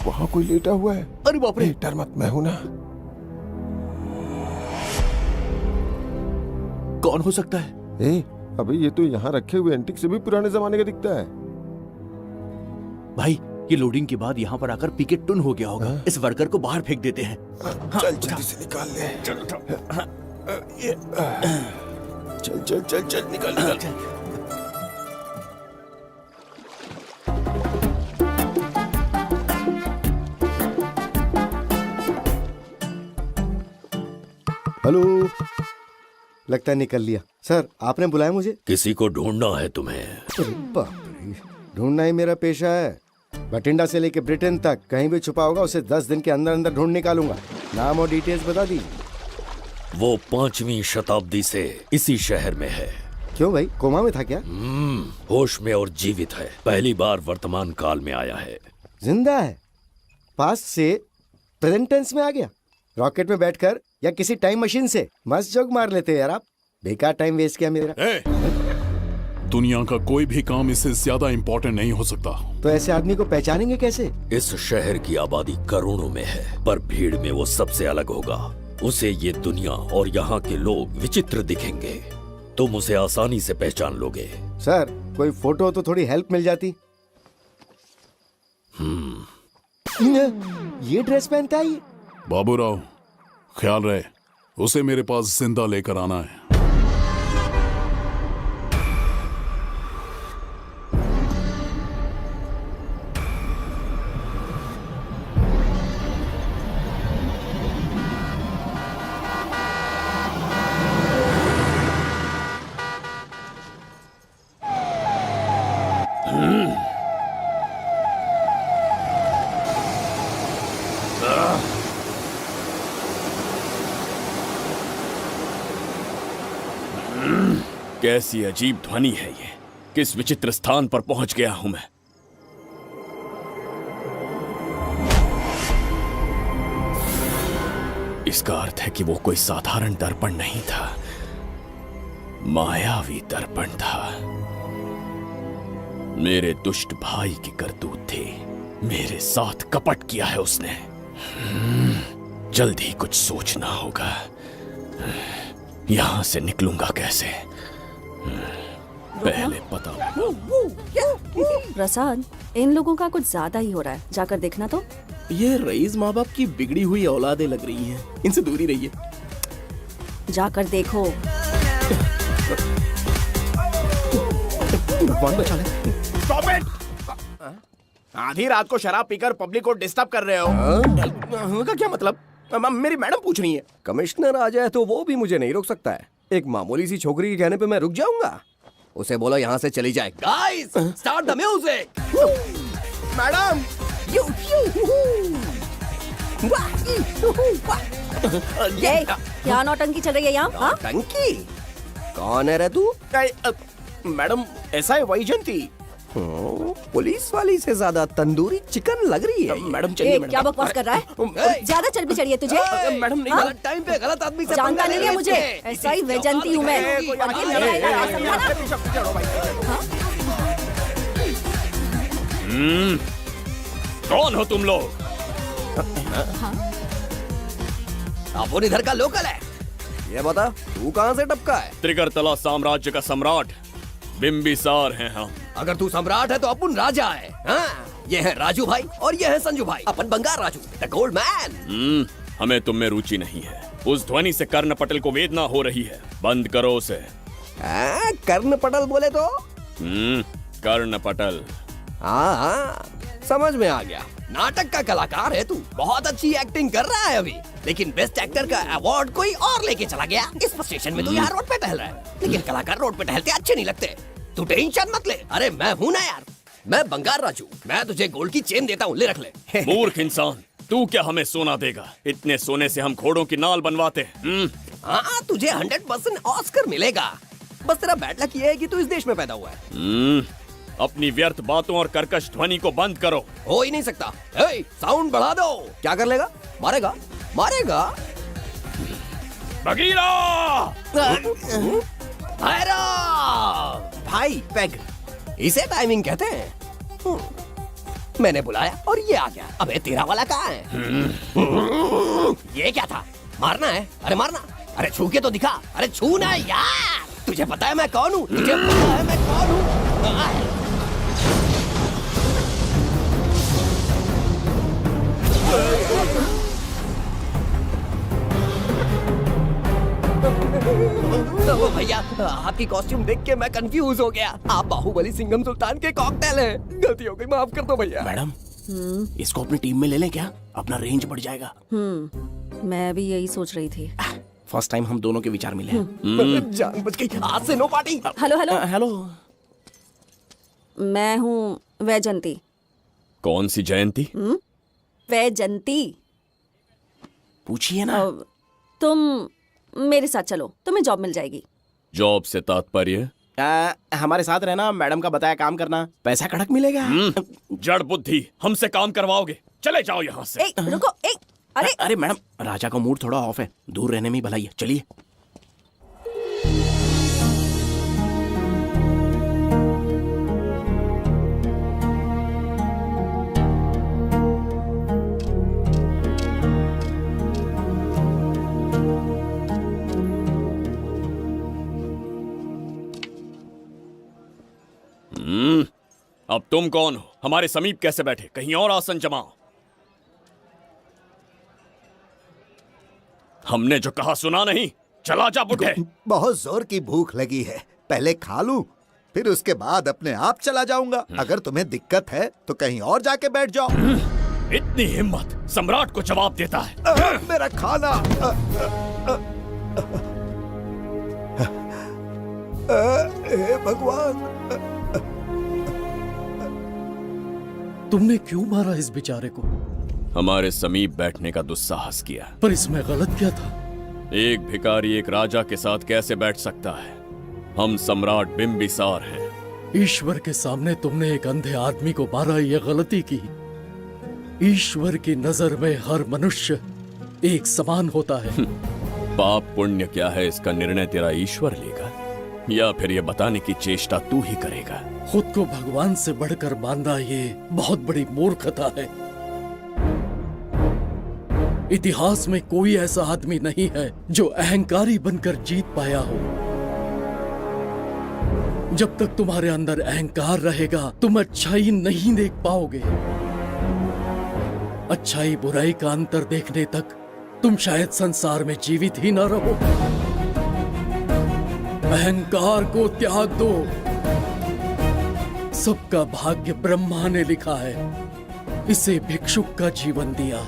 वहां कोई लेटा हुआ है। अरे बाप रे। डर मत, मैं हूं ना। कौन हो सकता है? अभी ये तो यहाँ रखे हुए एंटिक से भी पुराने जमाने का दिखता है। भाई ये लोडिंग के बाद यहाँ पर आकर पीके टुन हो गया होगा। इस वर्कर को बाहर फेंक देते हैं। चल जल्दी से निकाल ले। चल चल चल चल निकाल निकाल। हेलो, लगता है निकल लिया। सर आपने बुलाया मुझे? किसी को ढूंढना है तुम्हें। अरे बाप रे, ढूंढना ही मेरा पेशा है। बठिंडा से लेके ब्रिटेन तक कहीं भी छुपा होगा उसे 10 दिन के अंदर अंदर ढूंढ निकालूंगा। नाम और डिटेल्स बता दीजिए। वो 5वीं शताब्दी से इसी शहर में है। क्यों भाई, कोमा में था क्या? होश में और जीवित है। पहली बार वर्तमान काल में आया है। जिंदा है? पास्ट से प्रेजेंट टेंस में आ गया? रॉकेट में बैठकर या किसी टाइम मशीन से? मस्त जोक मार लेते हो यार आप। बेकार टाइम वेस्ट किया मेरा। दुनिया का कोई भी काम इससे ज्यादा इम्पोर्टेंट नहीं हो सकता। तो ऐसे आदमी को पहचानेंगे कैसे? इस शहर की आबादी करोड़ों में है, पर भीड़ में वो सबसे अलग होगा। उसे ये दुनिया और यहाँ के लोग विचित्र दिखेंगे। तुम उसे आसानी से पहचान लोगे। सर कोई फोटो तो थोड़ी हेल्प मिल जाती। ये ड्रेस पहनता है? बाबूराव ख्याल रहे, उसे मेरे पास जिंदा लेकर आना है। कैसी अजीब ध्वनि है ये। किस विचित्र स्थान पर पहुंच गया हूं मैं। इसका अर्थ है कि वो कोई साधारण दर्पण नहीं था, मायावी दर्पण था। मेरे दुष्ट भाई की करतूत थी। मेरे साथ कपट किया है उसने। जल्द ही कुछ सोचना होगा। यहां से निकलूंगा कैसे, पहले पता। प्रसाद, इन लोगों का कुछ ज्यादा ही हो रहा है। जाकर देखना तो। ये रईस माँ बाप की बिगड़ी हुई औलादें लग रही हैं। इनसे दूरी रहिए। जाकर देखो। Stop it! आधी रात को शराब पीकर पब्लिक को डिस्टर्ब कर रहे हो। का क्या मतलब? मेरी मैडम पूछ रही है। कमिश्नर आ जाए तो वो भी मुझे नहीं रोक सकता है। एक मामूली सी छोकरी के कहने पे मैं रुक जाऊंगा? उसे बोलो यहाँ से चली जाए। Guys, start the music. Madam, ये क्या नौटंकी चल रही है यहाँ? नौटंकी? कौन है रे तू? मैडम, ऐसा है वैजयंती। पुलिस वाली से ज्यादा तंदूरी चिकन लग रही है। मैडम चलिए। क्या बकवास कर रहा है? ज्यादा चर्बी चढ़ी है तुझे? मैडम नहीं, गलत टाइम पे गलत आदमी से जानता नहीं है मुझे। ऐसा ही वैजयंती हूँ मैं। कौन हो तुम लोग? अपन इधर का लोकल है। ये बता, तू कहाँ से टपका है? त्रिगर्तला साम्राज्य का सम्राट बिंबिसार हैं हम। अगर तू सम्राट है तो अपन राजा है। हाँ? ये है राजू भाई और ये है संजू भाई। अपन बंगार राजू, द गोल्ड मैन। हमें तुम में रुचि नहीं है। उस ध्वनि से कर्ण पटल को वेदना हो रही है। बंद करो उसे। कर्ण पटल बोले तो? कर्ण पटल। हाँ, समझ में आ गया। नाटक का कलाकार है तू, बहुत अच्छी एक्टिंग कर रहा है अभी, लेकिन बेस्ट एक्टर का अवार्ड कोई और लेके चला गया। इस फ्रस्ट्रेशन में तू यहाँ रोड पे टहल रहा है, लेकिन कलाकार रोड पे टहलते अच्छे नहीं लगते। तू टेंशन मत ले, अरे मैं हूँ ना यार, मैं बंगार राजू, मैं तुझे गोल्ड की चेन देता हूँ, ले रख ले। मूर्ख इंसान, तू क्या हमें सोना देगा? इतने सोने से हम घोड़ों की नाल बनवाते हैं। हाँ, तुझे 100% ऑस्कर मिलेगा, बस तेरा बैड लक ये है कि तू इस देश में पैदा हुआ है। अपनी व्यर्थ बातों और कर्कश ध्वनि को बंद करो। हो ही नहीं सकता। ए, साउंड बढ़ा दो। क्या कर लेगा? मारेगा? मारेगा? बगीरा! भाई पैग, इसे टाइमिंग कहते हैं। मैंने बुलाया और ये आ गया। अबे तेरा वाला कहाँ है? ये क्या था? मारना है? अरे मारना, अरे छू के तो दिखा, अरे छू ना यार। तुझे पता है मैं कौन हूँ? तुझे पता है मैं कौन हूँ? भैया, आपकी कॉस्ट्यूम देख के मैं कंफ्यूज हो गया। आप बाहुबली सिंघम सुल्तान के कॉकटेल हैं। गलती हो गई, माफ कर दो भैया। मैडम, इसको अपनी टीम में ले लें क्या? अपना रेंज बढ़ जाएगा। मैं भी यही सोच रही थी। फर्स्ट टाइम हम दोनों के विचार मिले हैं। जान बच गई, आज से no party. Hello hello hello, मैं हूँ वैजंती। कौन सी जयंती? वैजंती। पूछिए ना। तुम मेरे साथ चलो, तुम्हें जॉब मिल जाएगी। जॉब से तात्पर्य? हमारे साथ रहना, मैडम का बताया काम करना, पैसा कड़क मिलेगा। जड़ बुद्धि, हमसे काम करवाओगे? चले जाओ यहाँ से। रुको, अरे मैडम, राजा का मूड थोड़ा ऑफ है, दूर रहने में ही भलाई है। चलिए। अब तुम कौन हो? हमारे समीप कैसे बैठे? कहीं और आसन जमाओ। हमने जो कहा सुना नहीं? चला जा बुढ़े। बहुत जोर की भूख लगी है, पहले खा लूं, फिर उसके बाद अपने आप चला जाऊंगा। अगर तुम्हें दिक्कत है तो कहीं और जाके बैठ जाओ। इतनी हिम्मत, सम्राट को जवाब देता है। मेरा खाना। हे भगवान, तुमने क्यों मारा इस बेचारे को? हमारे समीप बैठने का दुस्साहस किया। पर इसमें गलत क्या था? एक भिखारी एक राजा के साथ कैसे बैठ सकता है? हम सम्राट बिंबिसार हैं। ईश्वर के सामने तुमने एक अंधे आदमी को मारा, ये गलती की। ईश्वर की नजर में हर मनुष्य एक समान होता है। पाप पुण्य क्या है, इसका निर्णय तेरा ईश्वर लेगा, या फिर ये बताने की चेष्टा तू ही करेगा? खुद को भगवान से बढ़कर मानना ये बहुत बड़ी मूर्खता है। इतिहास में कोई ऐसा आदमी नहीं है जो अहंकारी बनकर जीत पाया हो। जब तक तुम्हारे अंदर अहंकार रहेगा, तुम अच्छाई नहीं देख पाओगे। अच्छाई बुराई का अंतर देखने तक तुम शायद संसार में जीवित ही न रहो। अहंकार को त्याग दो। सबका भाग्य ब्रह्मा ने लिखा है, इसे भिक्षुक का जीवन दिया।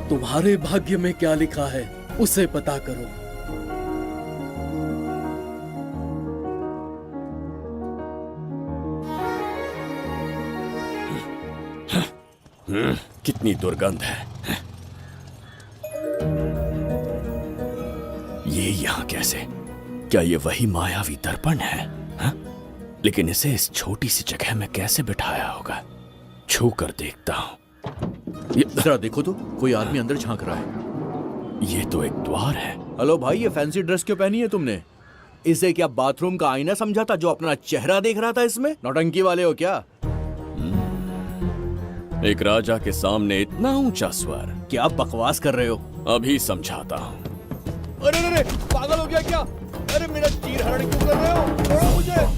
तुम्हारे भाग्य में क्या लिखा है उसे पता करो। कितनी दुर्गंध है। ये यहाँ कैसे? क्या ये वही मायावी दर्पण है? हा? लेकिन इसे इस छोटी सी जगह में कैसे बिठाया होगा? छू कर देखता हूँ। जरा देखो तो, कोई आदमी अंदर झांक रहा है। ये तो एक द्वार है। हेलो भाई, ये फैंसी ड्रेस क्यों पहनी है तुमने? इसे क्या बाथरूम का आईना समझा था जो अपना चेहरा देख रहा था इसमें? नौटंकी वाले हो क्या? एक राजा के सामने इतना ऊंचा स्वर। क्या बकवास कर रहे हो? अभी समझाता हूँ। अरे अरे, पागल हो गया क्या? अरे मेरा चीर हरण क्यों कर रहे हो? छोड़ो मुझे।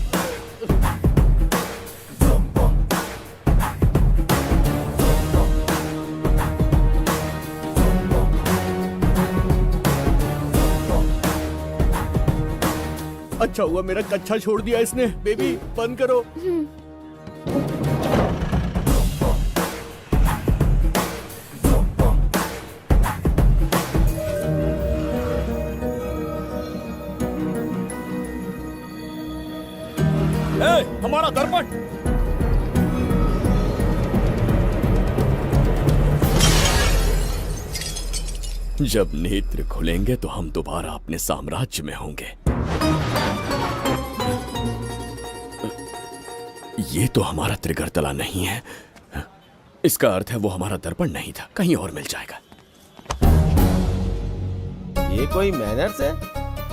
अच्छा हुआ मेरा कच्छा छोड़ दिया इसने। बेबी बंद करो। हमारा दर्पण। जब नेत्र खुलेंगे तो हम दोबारा अपने साम्राज्य में होंगे। ये तो हमारा त्रिगर्तला नहीं है। इसका अर्थ है वो हमारा दर्पण नहीं था, कहीं और मिल जाएगा। ये कोई मैनर्स है?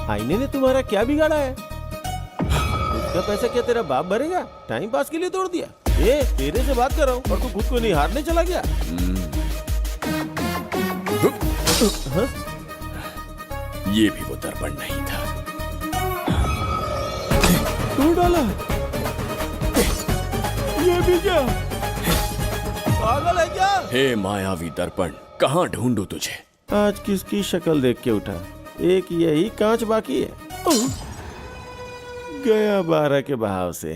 आईने ने तुम्हारा क्या बिगाड़ा है? उसका पैसा क्या तेरा बाप भरेगा? टाइम पास के लिए तोड़ दिया? ये तेरे से बात कर रहा हूँ और तू खुद को निहारने चला गया। हाँ? ये भी वो दर्पण नहीं था। तू डाला? ये भी क्या? पागल है क्या? हे मायावी दर्पण, कहाँ ढूंढूं तुझे? आज किसकी शक्ल देख के उठा? एक यही कांच बाकी है। गया 12 के बहाव से।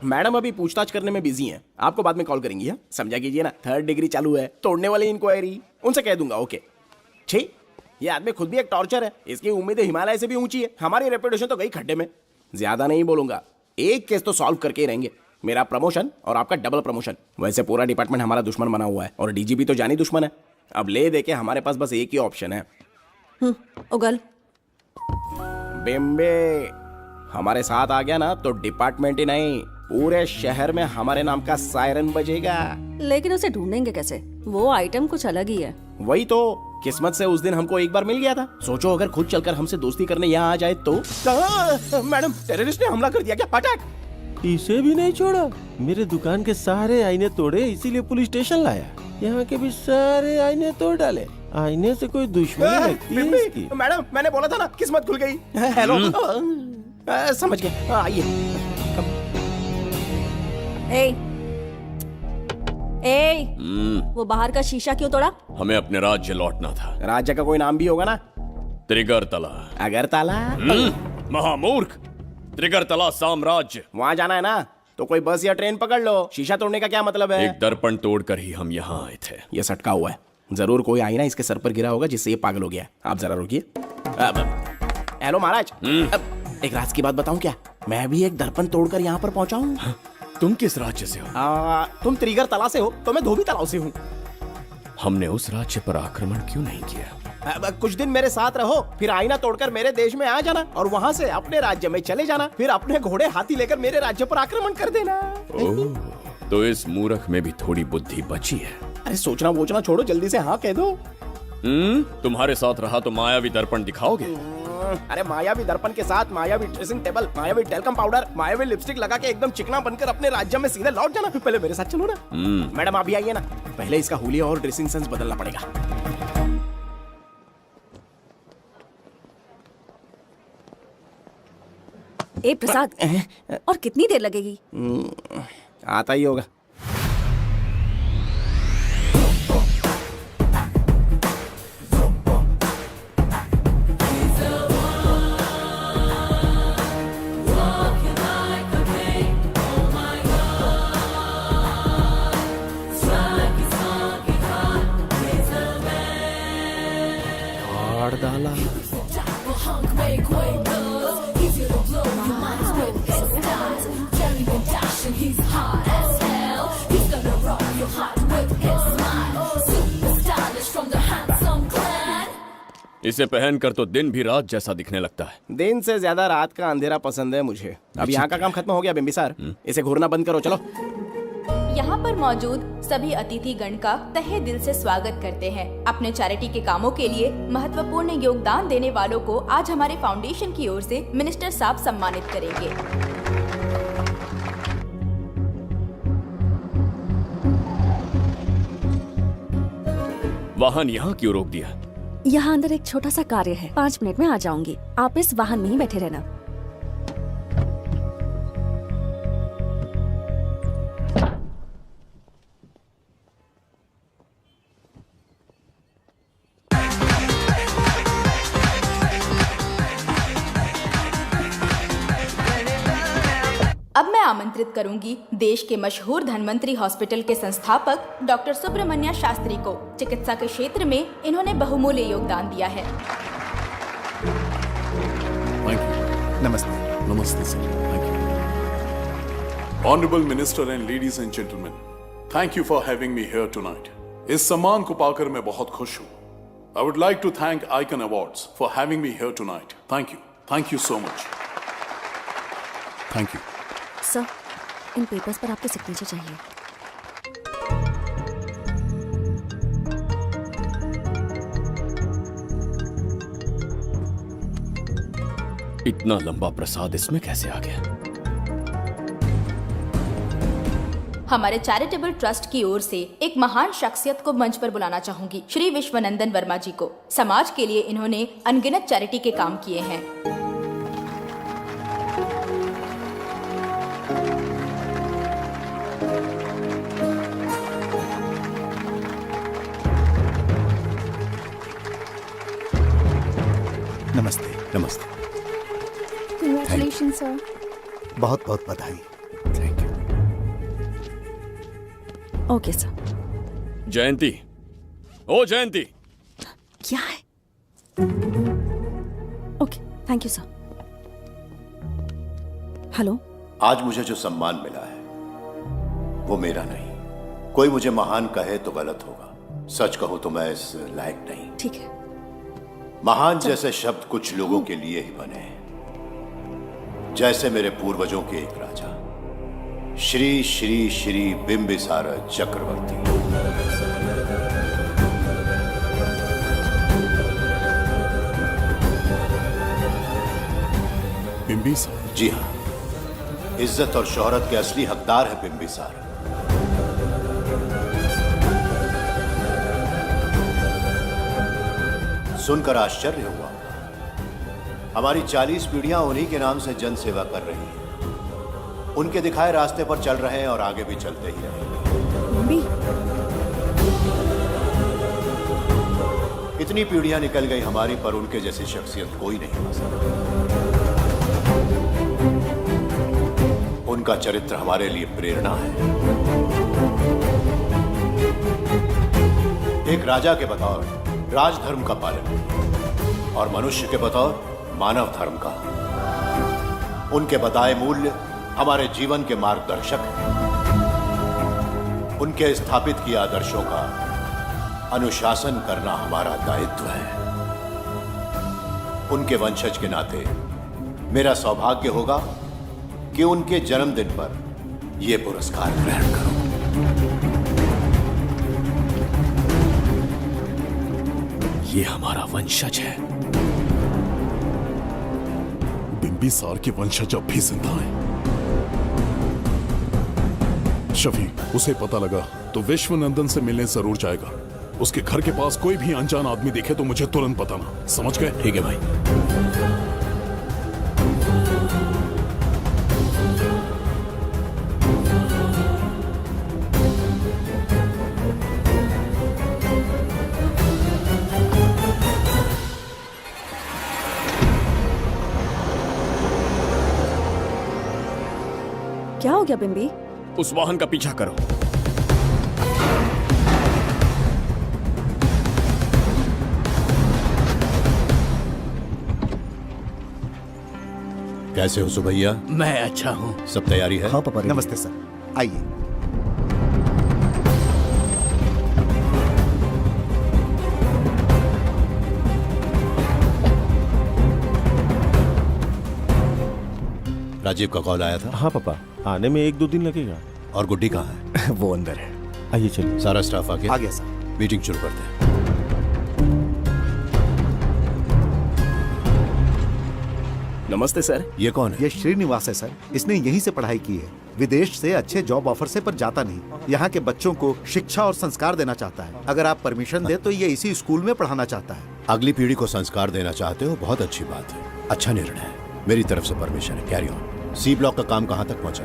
मैडम अभी पूछताछ करने में बिजी हैं, आपको बाद में कॉल करेंगी। हाँ समझा कीजिए ना, 3rd डिग्री चालू है, तोड़ने वाले इंक्वायरी, उनसे कह दूंगा। ओके छी, ये आदमी खुद भी एक टॉर्चर है, इसकी उम्मीदें हिमालय से भी ऊंची है। हमारी रेपुटेशन तो गई खड्डे में। ज्यादा नहीं बोलूंगा, एक केस तो सॉल्व करके ही रहेंगे। मेरा प्रमोशन और आपका डबल प्रमोशन। वैसे पूरा डिपार्टमेंट हमारा दुश्मन बना हुआ है और डीजीपी तो जानी दुश्मन है। अब ले दे के हमारे पास बस एक ही ऑप्शन है। उगल बिम्बे हमारे साथ आ गया ना तो डिपार्टमेंट ही नहीं, पूरे शहर में हमारे नाम का सायरन बजेगा। लेकिन उसे ढूंढेंगे कैसे? वो आइटम कुछ अलग ही है। वही तो, किस्मत से उस दिन हमको एक बार मिल गया था। सोचो अगर खुद चलकर हमसे दोस्ती करने यहाँ आ जाए तो। मैडम टेररिस्ट ने हमला कर दिया क्या? अटैक! इसे भी नहीं छोड़ा। मेरे दुकान के सारे आईने तोड़े, इसीलिए पुलिस स्टेशन लाया। यहाँ के भी सारे आईने तोड़ डाले। आईने से कोई दुश्मनी लगती है इसकी? मैडम मैंने बोला था ना, किस्मत खुल गई। हेलो समझ गए, आइए। वो बाहर का शीशा क्यों तोड़ा? हमें अपने राज्य लौटना था। राज्य का कोई नाम भी होगा ना? त्रिगर्तला। अगरतला? महामूर्ख, त्रिगर्तला साम्राज्य। वहाँ जाना है ना तो कोई बस या ट्रेन पकड़ लो। शीशा तोड़ने का क्या मतलब है? एक दर्पण तोड़कर ही हम यहाँ आए थे। ये सटका हुआ है, जरूर कोई आईना इसके सर पर गिरा होगा जिससे ये पागल हो गया। आप जरा रुकिए। हेलो महाराज, एक राज की बात बताऊं क्या? मैं भी एक दर्पण तोड़कर यहाँ पर पहुंचा हूँ। तुम किस राज्य से हो? तुम त्रिगर्तला से हो तो मैं धोबी तालाब से हूँ। हमने उस राज्य पर आक्रमण क्यों नहीं किया? कुछ दिन मेरे साथ रहो, फिर आईना तोड़कर मेरे देश में आ जाना और वहाँ से अपने राज्य में चले जाना। फिर अपने घोड़े हाथी लेकर मेरे राज्य पर आक्रमण कर देना। ओह, तो इस मूर्ख में भी थोड़ी बुद्धि बची है। अरे सोचना वोचना छोड़ो, जल्दी से हाँ कह दो। तुम्हारे साथ रहा तो मायावी दर्पण दिखाओगे? अरे मायावी दर्पण के साथ मायावी ड्रेसिंग टेबल, मायावी टेल्कम पाउडर, मायावी लिपस्टिक लगा के एकदम चिकना बनकर अपने राज्य में सीधे लौट जाना। पहले मेरे साथ चलो ना। मैडम आप भी आइए ना, पहले इसका हुलिया और ड्रेसिंग सेंस बदलना पड़ेगा। ए प्रसाद, और कितनी देर लगेगी? आता ही होगा। डाला इसे पहनकर तो दिन भी रात जैसा दिखने लगता है। दिन से ज्यादा रात का अंधेरा पसंद है मुझे। अब यहाँ का काम खत्म हो गया बिम्बिसार, इसे घूरना बंद करो। चलो। यहाँ पर मौजूद सभी अतिथि गण का तहे दिल से स्वागत करते हैं। अपने चैरिटी के कामों के लिए महत्वपूर्ण योगदान देने वालों को आज हमारे फाउंडेशन की ओर से मिनिस्टर साहब सम्मानित करेंगे। वाहन यहाँ क्यों रोक दिया? यहाँ अंदर एक छोटा सा कार्य है, 5 मिनट में आ जाऊंगी। आप इस वाहन में ही बैठे रहना। अब मैं आमंत्रित करूंगी देश के मशहूर धन्वंतरी हॉस्पिटल के संस्थापक डॉक्टर सुब्रमण्य शास्त्री को। चिकित्सा के क्षेत्र में इन्होंने बहुमूल्य योगदान दिया है। नमस्ते। नमस्ते sir. Thank you. Honorable Minister and ladies and gentlemen, thank you for having me here tonight. इस सम्मान को पाकर मैं बहुत खुश हूँ. I would like to thank Icon Awards for having me here tonight. Thank you so much. Thank you. Sir, in papers पर आपके सिग्नेचर चाहिए. इतना लंबा प्रसाद इसमें कैसे आ गया? हमारे चैरिटेबल ट्रस्ट की ओर से एक महान शख्सियत को मंच पर बुलाना चाहूंगी, श्री विश्वनंदन वर्मा जी को। समाज के लिए इन्होंने अनगिनत चैरिटी के काम किए हैं। नमस्ते। नमस्ते। Congratulations, sir. बहुत बहुत बधाई। Okay sir. जयंती, ओ जयंती, क्या है? Okay, thank you sir. Hello. आज मुझे जो सम्मान मिला है वो मेरा नहीं। कोई मुझे महान कहे तो गलत होगा, सच कहूं तो मैं इस लायक नहीं। ठीक है। महान जैसे शब्द कुछ लोगों के लिए ही बने हैं, जैसे मेरे पूर्वजों के एक राजा श्री श्री श्री बिंबिसार चक्रवर्ती। बिंबिसार? जी हाँ, इज्जत और शोहरत के असली हकदार है बिंबिसार। सुनकर आश्चर्य हुआ, हमारी 40 पीढ़ियां उन्हीं के नाम से जन सेवा कर रही हैं। उनके दिखाए रास्ते पर चल रहे हैं और आगे भी चलते ही रहेंगे। इतनी पीढ़ियां निकल गई हमारी, पर उनके जैसी शख्सियत कोई नहीं आ सकता। उनका चरित्र हमारे लिए प्रेरणा है। एक राजा के बतौर राजधर्म का पालन और मनुष्य के बतौर मानव धर्म का। उनके बताए मूल्य हमारे जीवन के मार्गदर्शक हैं। उनके स्थापित किए आदर्शों का अनुशासन करना हमारा दायित्व है। उनके वंशज के नाते मेरा सौभाग्य होगा कि उनके जन्मदिन पर यह पुरस्कार ग्रहण करूं। ये हमारा वंशज है। बिंबिसार के वंशज अब भी जिंदा हैं। शफीक, उसे पता लगा तो विश्वनंदन से मिलने जरूर जाएगा। उसके घर के पास कोई भी अनजान आदमी दिखे तो मुझे तुरंत बताना। समझ गए? ठीक है भाई। क्या हो गया बिंबी? उस वाहन का पीछा करो। कैसे हो सुभैया? मैं अच्छा हूँ। सब तैयारी है? हाँ पापा। नमस्ते सर, आइए। राजीव का कॉल आया था? हाँ पापा, आने में 1-2 दिन लगेगा। और गुड्डी कहाँ है? वो अंदर है। आइए चलिए। सारा स्टाफ आ गया? आ गया सर। मीटिंग शुरू करते हैं। नमस्ते सर। ये कौन है? ये श्रीनिवास है सर। इसने यहीं से पढ़ाई की है। विदेश से अच्छे जॉब ऑफर से पर जाता नहीं। यहाँ के बच्चों को शिक्षा और संस्कार देना चाहता है। अगर आप परमिशन दे तो ये इसी स्कूल में पढ़ाना चाहता है। अगली पीढ़ी को संस्कार देना चाहते हो, बहुत अच्छी बात है। अच्छा निर्णय है। मेरी तरफ से परमिशन है। Carry on. सी ब्लॉक का काम कहाँ तक पहुँचा?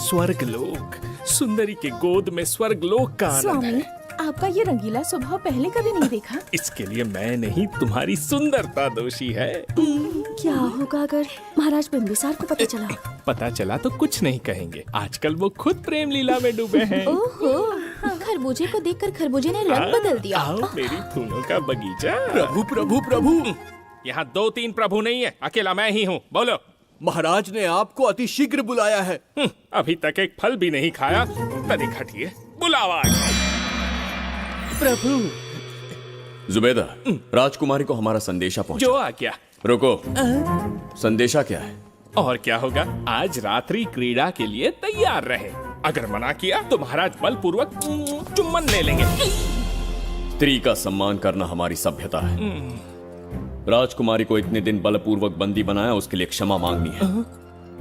स्वर्गलोक, सुंदरी के गोद में स्वर्गलोक का आनंद स्वामी, है। आपका ये रंगीला स्वभाव पहले कभी नहीं देखा। इसके लिए मैं नहीं, तुम्हारी सुंदरता दोषी है। क्या होगा अगर महाराज बिंबिसार को पता चला? पता चला तो कुछ नहीं कहेंगे, आजकल वो खुद प्रेम लीला में डूबे हैं। ओहो, खरबूजे को देखकर खरबूजे ने रंग बदल दिया। आओ मेरी फूलों का बगीचा। प्रभु प्रभु प्रभु, यहाँ 2-3 प्रभु नहीं है, अकेला मैं ही हूँ। बोलो। महाराज ने आपको अति शीघ्र बुलाया है। अभी तक एक फल भी नहीं खाया, तनिक हटिए, बुलावा। प्रभु। जुबेदा, राजकुमारी को हमारा संदेशा पहुंचा। जो आ गया। रुको, संदेशा क्या है? और क्या होगा, आज रात्रि क्रीड़ा के लिए तैयार रहे। अगर मना किया तो महाराज बलपूर्वक चुम्बन ले लेंगे। स्त्री का सम्मान करना हमारी सभ्यता है। राजकुमारी को इतने दिन बलपूर्वक बंदी बनाया, उसके लिए क्षमा मांगनी है।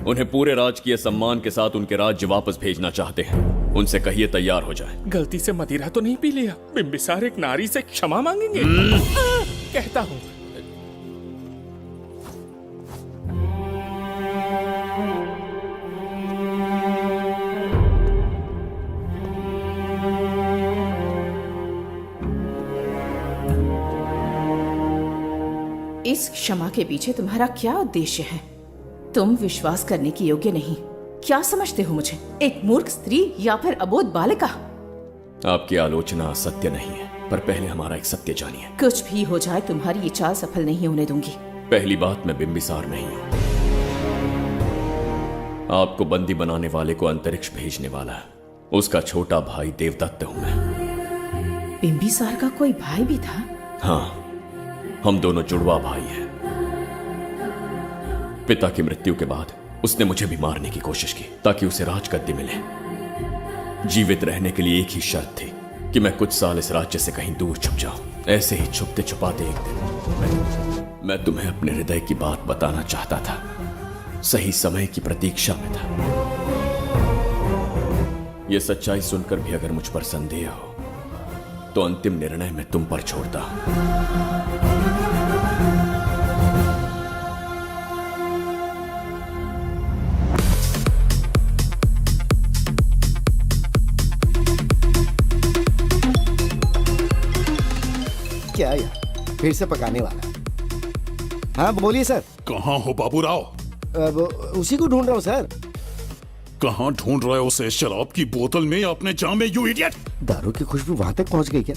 उन्हें पूरे राजकीय सम्मान के साथ उनके राज्य वापस भेजना चाहते हैं। उनसे कहिए तैयार हो जाए। गलती से मदिरा तो नहीं पी लिया? बिंबिसार एक नारी से क्षमा मांगेंगे? कहता हूँ। इस क्षमा के पीछे तुम्हारा क्या उद्देश्य है? तुम विश्वास करने की योग्य नहीं। क्या समझते हो मुझे, एक मूर्ख स्त्री या फिर अबोध बालिका? आपकी आलोचना सत्य नहीं है, पर पहले हमारा एक सत्य जानिए। कुछ भी हो जाए, तुम्हारी ये चाल सफल नहीं होने दूंगी। पहली बात, मैं बिंबिसार नहीं हूं। आपको बंदी बनाने वाले को अंतरिक्ष भेजने वाला है उसका छोटा भाई देवदत्त हूं मैं। बिंबिसार का कोई भाई भी था? हाँ, हम दोनों जुड़वा भाई हैं। पिता की मृत्यु के बाद उसने मुझे भी मारने की कोशिश की ताकि उसे राजगद्दी मिले। जीवित रहने के लिए एक ही शर्त थी कि मैं कुछ साल इस राज्य से कहीं दूर छुप जाऊं। ऐसे ही छुपते छुपाते एक दिन मैं तुम्हें अपने हृदय की बात बताना चाहता था। सही समय की प्रतीक्षा में था। यह सच्चाई सुनकर भी अगर मुझ पर संदेह हो तो अंतिम निर्णय मैं तुम पर छोड़ता हूं। क्या यार, फिर से पकाने वाला? हाँ बोलिए सर। कहाँ हो बाबूराव? अब उसी को ढूंढ रहा हूँ सर। कहाँ ढूंढ रहे हो उसे? शराब की बोतल में या अपने जाम में, यू इडियट? दारू की खुशबू वहां तक पहुंच गई क्या?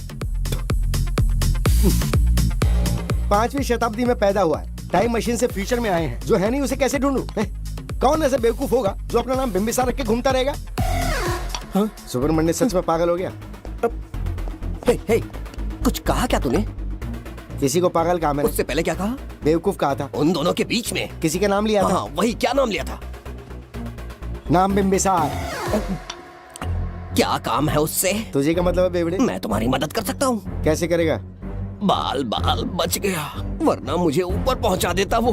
5वीं शताब्दी में पैदा हुआ है, टाइम मशीन से फ्यूचर में आए हैं। जो है नहीं उसे कैसे ढूंढूं? कौन ऐसा बेवकूफ होगा जो अपना नाम बिंबिसार रख के घूमता रहेगा? हाँ? सुब्रमण्य सच में पागल हो गया। हे, कुछ कहा क्या तूने? किसी को पागल कहा मैंने। उससे पहले क्या कहा? बेवकूफ कहा था। उन दोनों के बीच में किसी का नाम लिया था। वही, क्या नाम लिया था? नाम बिंबिसार। क्या काम है उससे? तुझे क्या मतलब है बेवड़े? मैं तुम्हारी मदद कर सकता हूँ। कैसे करेगा? बाल बच गया, वरना मुझे ऊपर पहुंचा देता वो।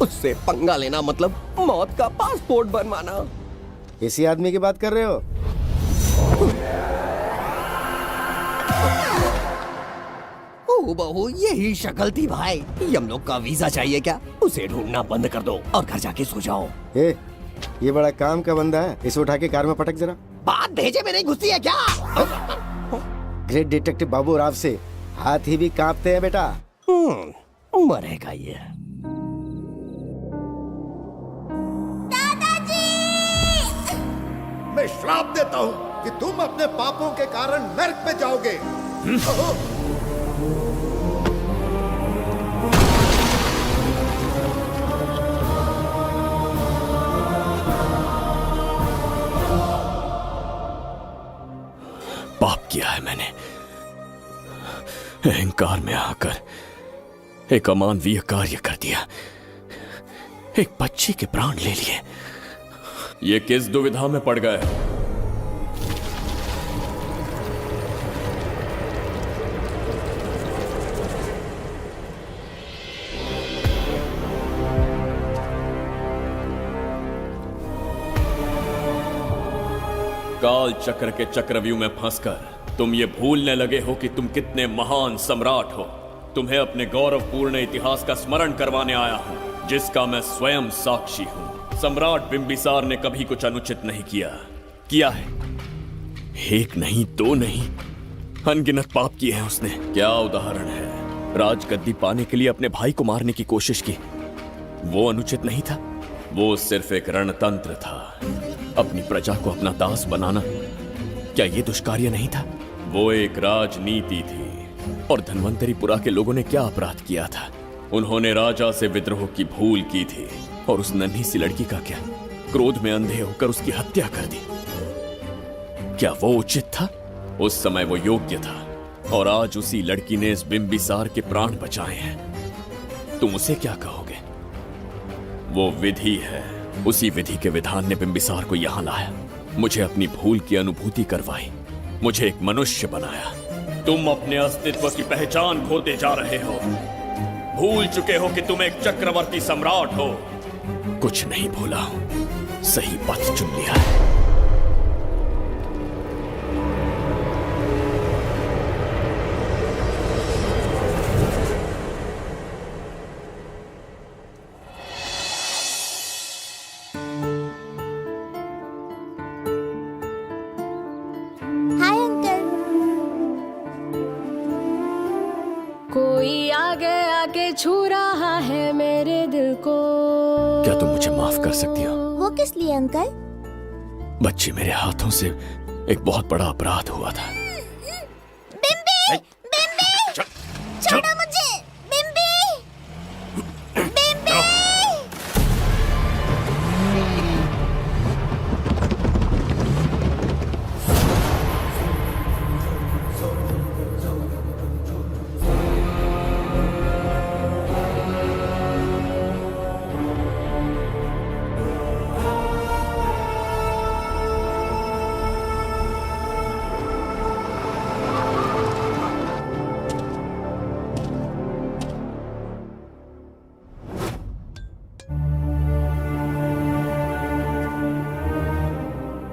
उससे पंगा लेना मतलब मौत का पासपोर्ट बनवाना। इसी आदमी की बात कर रहे हो? ओ बहू, यही शक्ल थी भाई। यमलोक का वीजा चाहिए क्या? उसे ढूंढना बंद कर दो और घर जाके सो जाओ। ये बड़ा काम का बंदा है, इसे उठा के कार में पटक जरा। बात भेजे में नहीं घुसती है क्या? ग्रेट डिटेक्टिव बाबू राव से हाथी भी कांपते हैं बेटा। मरेगा ये। मैं श्राप देता हूँ कि तुम अपने पापों के कारण नर्क में जाओगे। पाप किया है मैंने। अहंकार में आकर एक अमानवीय कार्य कर दिया। एक बच्ची के प्राण ले लिए। ये किस दुविधा में पड़ गए? काल चक्र के चक्रव्यूह में फंसकर तुम ये भूलने लगे हो कि तुम कितने महान सम्राट हो। तुम्हें अपने गौरवपूर्ण इतिहास का स्मरण करवाने आया हूं। जिसका मैं स्वयं साक्षी हूं। सम्राट बिंबिसार ने कभी कुछ अनुचित नहीं किया है। एक नहीं, दो नहीं, अनगिनत पाप किए हैं उसने। क्या उदाहरण है। राजगद्दी पाने के लिए अपने भाई को मारने की कोशिश की, वो अनुचित नहीं था। वो सिर्फ एक रणतंत्र था। अपनी प्रजा को अपना दास बनाना, क्या ये दुष्कार्य नहीं था? वो एक राजनीति थी। और धन्वंतरीपुरा के लोगों ने क्या अपराध किया था? उन्होंने राजा से विद्रोह की भूल की थी। और उस नन्ही सी लड़की का क्या? क्रोध में अंधे होकर उसकी हत्या कर दी। क्या वो उचित था? उस समय वो योग्य था। और आज उसी लड़की ने इस बिंबिसार के प्राण बचाए हैं। तुम उसे क्या कहोगे? वो विधि है। उसी विधि के विधान ने बिंबिसार को यहां लाया, मुझे अपनी भूल की अनुभूति करवाई, मुझे एक मनुष्य बनाया। तुम अपने अस्तित्व की पहचान खोते जा रहे हो। भूल चुके हो कि तुम एक चक्रवर्ती सम्राट हो। कुछ नहीं भूला हूं, सही पथ चुन लिया है। Hi uncle. कोई आगे आके छू रहा है मेरे दिल को। क्या तुम मुझे माफ कर सकती हो? वो किस लिए अंकल? बच्ची, मेरे हाथों से एक बहुत बड़ा अपराध हुआ था। बिम्बी! बिम्बी! छोड़ो मुझे! बिम्बी! बिम्बी!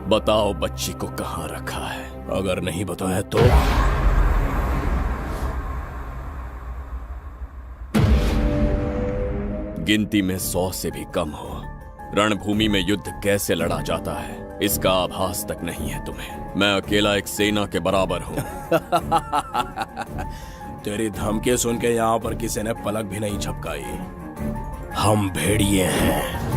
बताओ बच्ची को कहां रखा है? अगर नहीं बताया तो गिनती में 100 से भी कम हो। रणभूमि में युद्ध कैसे लड़ा जाता है इसका आभास तक नहीं है तुम्हें। मैं अकेला एक सेना के बराबर हूं। तेरी धमकी सुन के यहाँ पर किसी ने पलक भी नहीं झपकाई। हम भेड़िए हैं।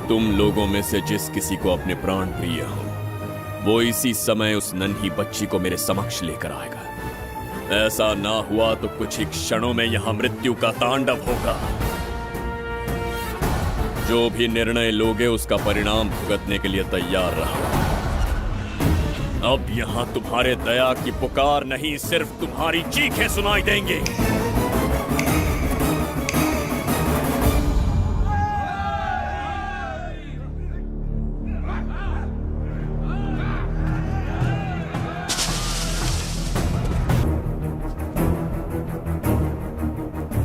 तुम लोगों में से जिस किसी को अपने प्राण प्रिय हो, वो इसी समय उस नन्ही बच्ची को मेरे समक्ष लेकर आएगा। ऐसा ना हुआ तो कुछ ही क्षणों में यहां मृत्यु का तांडव होगा। जो भी निर्णय लोगे उसका परिणाम भुगतने के लिए तैयार रहो। अब यहां तुम्हारे दया की पुकार नहीं, सिर्फ तुम्हारी चीखें सुनाई देंगी।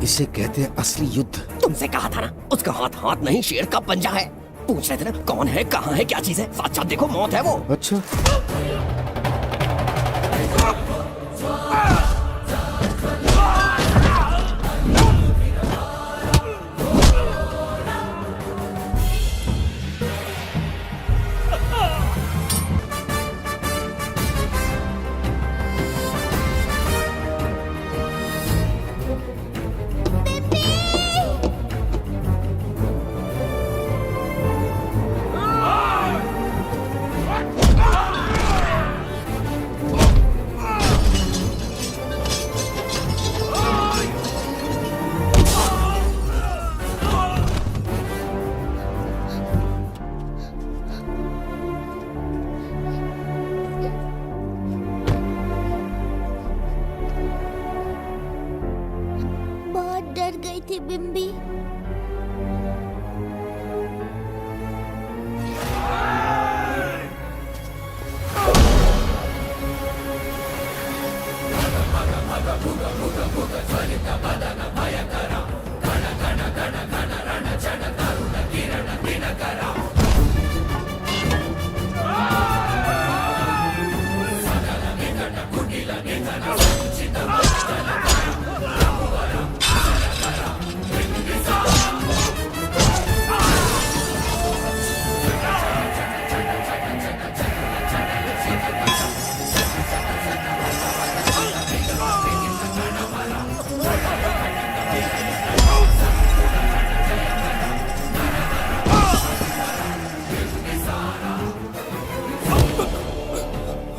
इसे कहते हैं असली युद्ध। तुमसे कहा था ना, उसका हाथ हाथ नहीं शेर का पंजा है। पूछ रहे थे ना कौन है, कहाँ है, क्या चीज है? साथ साथ देखो, मौत है वो। अच्छा। बहुत डर गई थी बिम्बी।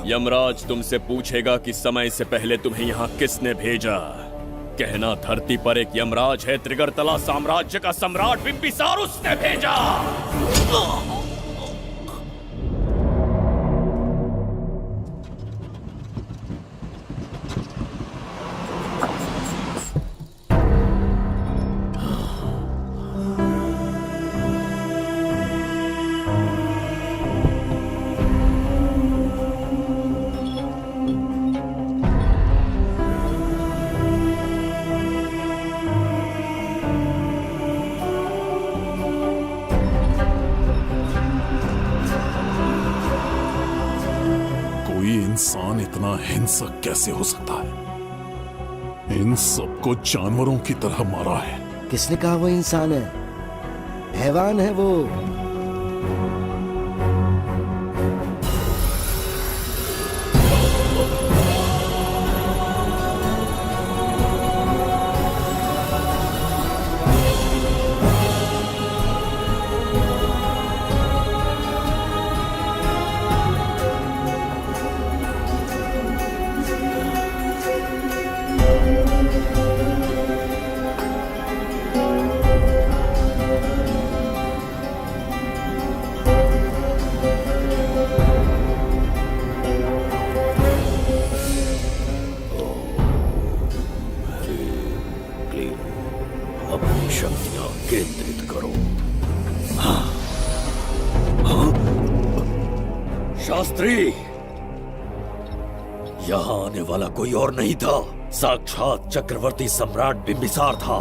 यमराज तुमसे पूछेगा कि समय से पहले तुम्हें यहाँ किसने भेजा। कहना धरती पर एक यमराज है, त्रिगर्तला साम्राज्य का सम्राट बिम्बिसार उसने भेजा। इंसान इतना हिंसक कैसे हो सकता है? इन सबको जानवरों की तरह मारा है। किसने कहा वो इंसान है? हैवान है वो। अपनी शक्तियां केंद्रित करो। शास्त्री, यहां आने वाला कोई और नहीं था, साक्षात चक्रवर्ती सम्राट बिम्बिसार था।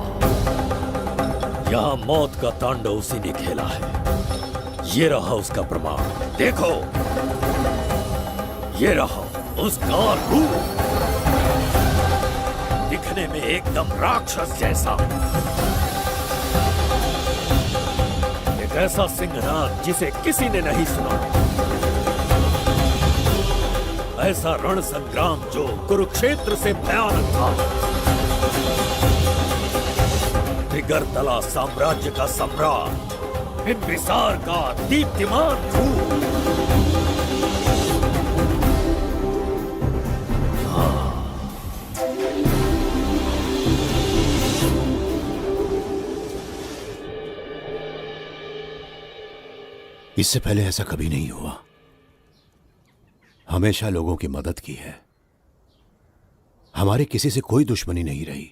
यहां मौत का तांडव उसी ने खेला है। ये रहा उसका प्रमाण, देखो, ये रहा उसका रूप, दिखने में एकदम राक्षस जैसा। एक ऐसा सिंहनाद जिसे किसी ने नहीं सुना, ऐसा रण संग्राम जो कुरुक्षेत्र से भयानक था। त्रिगर्तला साम्राज्य का सम्राट बिम्बिसार का दीप्तिमान रूप। इससे पहले ऐसा कभी नहीं हुआ। हमेशा लोगों की मदद की है। हमारे किसी से कोई दुश्मनी नहीं रही।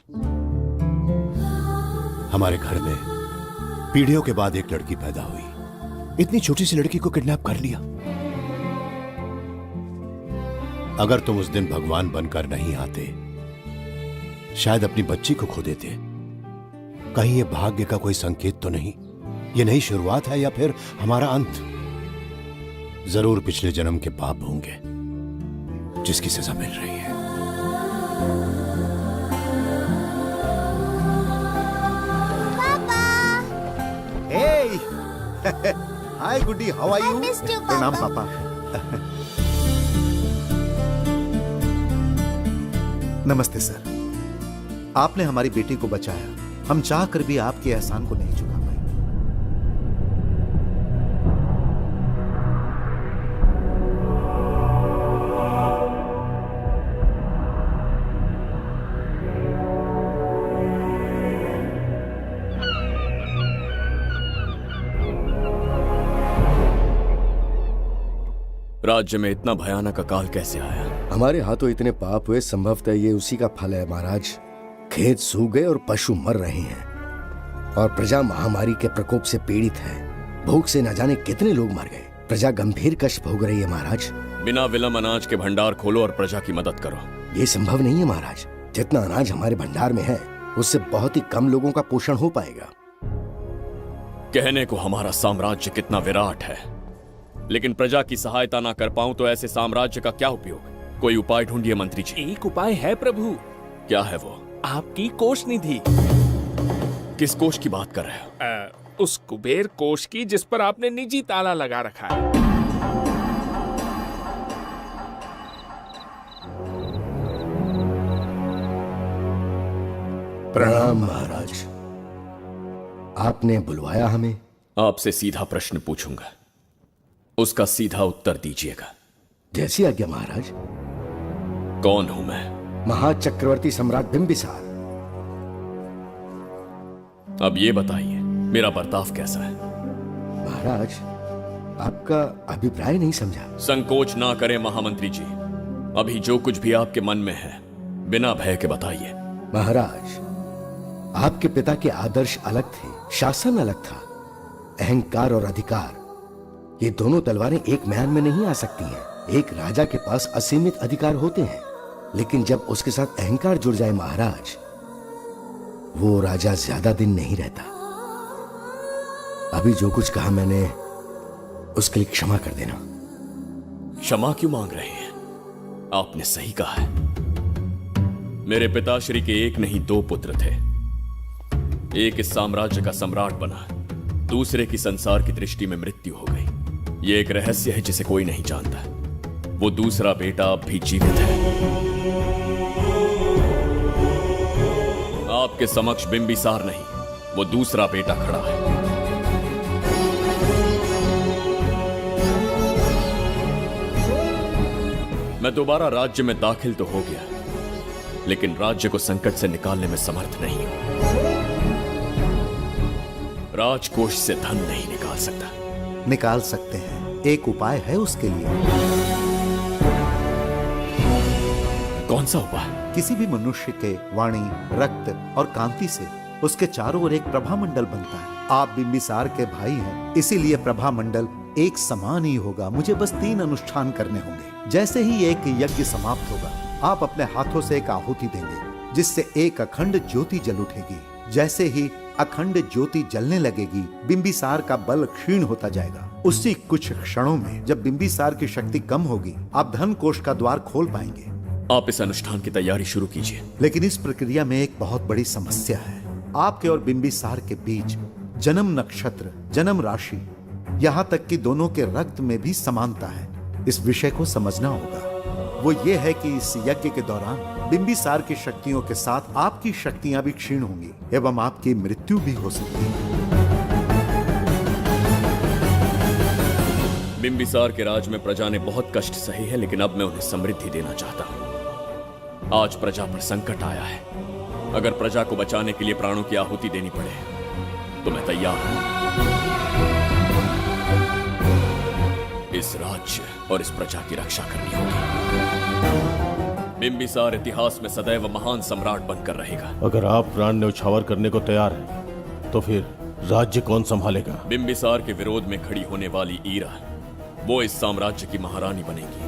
हमारे घर में पीढ़ियों के बाद एक लड़की पैदा हुई। इतनी छोटी सी लड़की को किडनैप कर लिया। अगर तुम उस दिन भगवान बनकर नहीं आते, शायद अपनी बच्ची को खो देते। कहीं ये भाग्य का कोई संकेत तो नहीं? ये नई शुरुआत है या फिर हमारा अंत? जरूर पिछले जन्म के पाप होंगे जिसकी सजा मिल रही है। Hey! Hi, Goody. How are you? I missed you, Papa. प्रणाम पापा। नमस्ते सर। आपने हमारी बेटी को बचाया। हम चाह कर भी आपके एहसान को नहीं चुका पाए। राज्य में इतना भयानक अकाल कैसे आया? हमारे हाथों इतने पाप हुए, संभवतः ये उसी का फल है महाराज। खेत सूख गए और पशु मर रहे हैं, और प्रजा महामारी के प्रकोप से पीड़ित है। भूख से न जाने कितने लोग मर गए। प्रजा गंभीर कष्ट भोग रही है महाराज। बिना विलंब अनाज के भंडार खोलो और प्रजा की मदद करो। ये संभव नहीं है महाराज। जितना अनाज हमारे भंडार में है, उससे बहुत ही कम लोगों का पोषण हो पाएगा। कहने को हमारा साम्राज्य कितना विराट है, लेकिन प्रजा की सहायता ना कर पाऊं तो ऐसे साम्राज्य का क्या उपयोग? कोई उपाय ढूंढिए मंत्री जी। एक उपाय है प्रभु। क्या है वो? आपकी कोष निधि। किस कोष की बात कर रहे हो? उस कुबेर कोष की जिस पर आपने निजी ताला लगा रखा है। प्रणाम महाराज। आपने बुलवाया हमें? आपसे सीधा प्रश्न पूछूंगा, उसका सीधा उत्तर दीजिएगा। जैसी आज्ञा महाराज। कौन हूं मैं? महाचक्रवर्ती सम्राट बिंबिसार। अब ये बताइए मेरा बर्ताव कैसा है? महाराज, आपका अभिप्राय नहीं समझा। संकोच ना करें महामंत्री जी, अभी जो कुछ भी आपके मन में है बिना भय के बताइए। महाराज, आपके पिता के आदर्श अलग थे, शासन अलग था। अहंकार और अधिकार, ये दोनों तलवारें एक म्यान में नहीं आ सकती हैं। एक राजा के पास असीमित अधिकार होते हैं, लेकिन जब उसके साथ अहंकार जुड़ जाए महाराज, वो राजा ज्यादा दिन नहीं रहता। अभी जो कुछ कहा मैंने, उसके लिए क्षमा कर देना। क्षमा क्यों मांग रहे हैं? आपने सही कहा है। मेरे पिताश्री के एक नहीं दो पुत्र थे। एक इस साम्राज्य का सम्राट बना, दूसरे की संसार की दृष्टि में मृत्यु हो गई। ये एक रहस्य है जिसे कोई नहीं जानता। वो दूसरा बेटा अब भी जीवित है। आपके समक्ष बिंबिसार नहीं, वो दूसरा बेटा खड़ा है। मैं दोबारा राज्य में दाखिल तो हो गया, लेकिन राज्य को संकट से निकालने में समर्थ नहीं हूं। राजकोष से धन नहीं निकाल सकता। निकाल सकते हैं, एक उपाय है उसके लिए। कौन सा उपाय? किसी भी मनुष्य के वाणी, रक्त और कांति से उसके चारों ओर एक प्रभामंडल बनता है। आप बिंबिसार के भाई हैं, इसीलिए प्रभामंडल एक समान ही होगा। मुझे बस 3 अनुष्ठान करने होंगे। जैसे ही एक यज्ञ समाप्त होगा, आप अपने हाथों से एक आहुति देंगे, जिससे एक अखंड ज्योति जल उठेगी। जैसे ही अखंड ज्योति जलने लगेगी, बिंबिसार का बल क्षीण होता जाएगा। उसी कुछ क्षणों में जब बिंबिसार की शक्ति कम होगी, आप धन कोष का द्वार खोल पाएंगे। आप इस अनुष्ठान की तैयारी शुरू कीजिए। लेकिन इस प्रक्रिया में एक बहुत बड़ी समस्या है। आपके और बिंबिसार के बीच जन्म नक्षत्र, जन्म राशि, यहाँ तक कि दोनों के रक्त में भी समानता है। इस विषय को समझना होगा। वो ये है कि इस यज्ञ के दौरान बिंबिसार की शक्तियों के साथ आपकी शक्तियां भी क्षीण होंगी एवं आपकी मृत्यु भी हो सकती है। बिंबिसार के राज में प्रजा ने बहुत कष्ट सहे हैं, लेकिन अब मैं उन्हें समृद्धि देना चाहता हूं। आज प्रजा पर संकट आया है। अगर प्रजा को बचाने के लिए प्राणों की आहुति देनी पड़े तो मैं तैयार हूं। इस राज्य और इस प्रजा की रक्षा करनी होगी। बिंबिसार इतिहास में सदैव महान सम्राट बनकर रहेगा। अगर आप प्राण न्यौछावर करने को तैयार हैं, तो फिर राज्य कौन संभालेगा? बिंबिसार के विरोध में खड़ी होने वाली ईरा, वो इस साम्राज्य की महारानी बनेगी।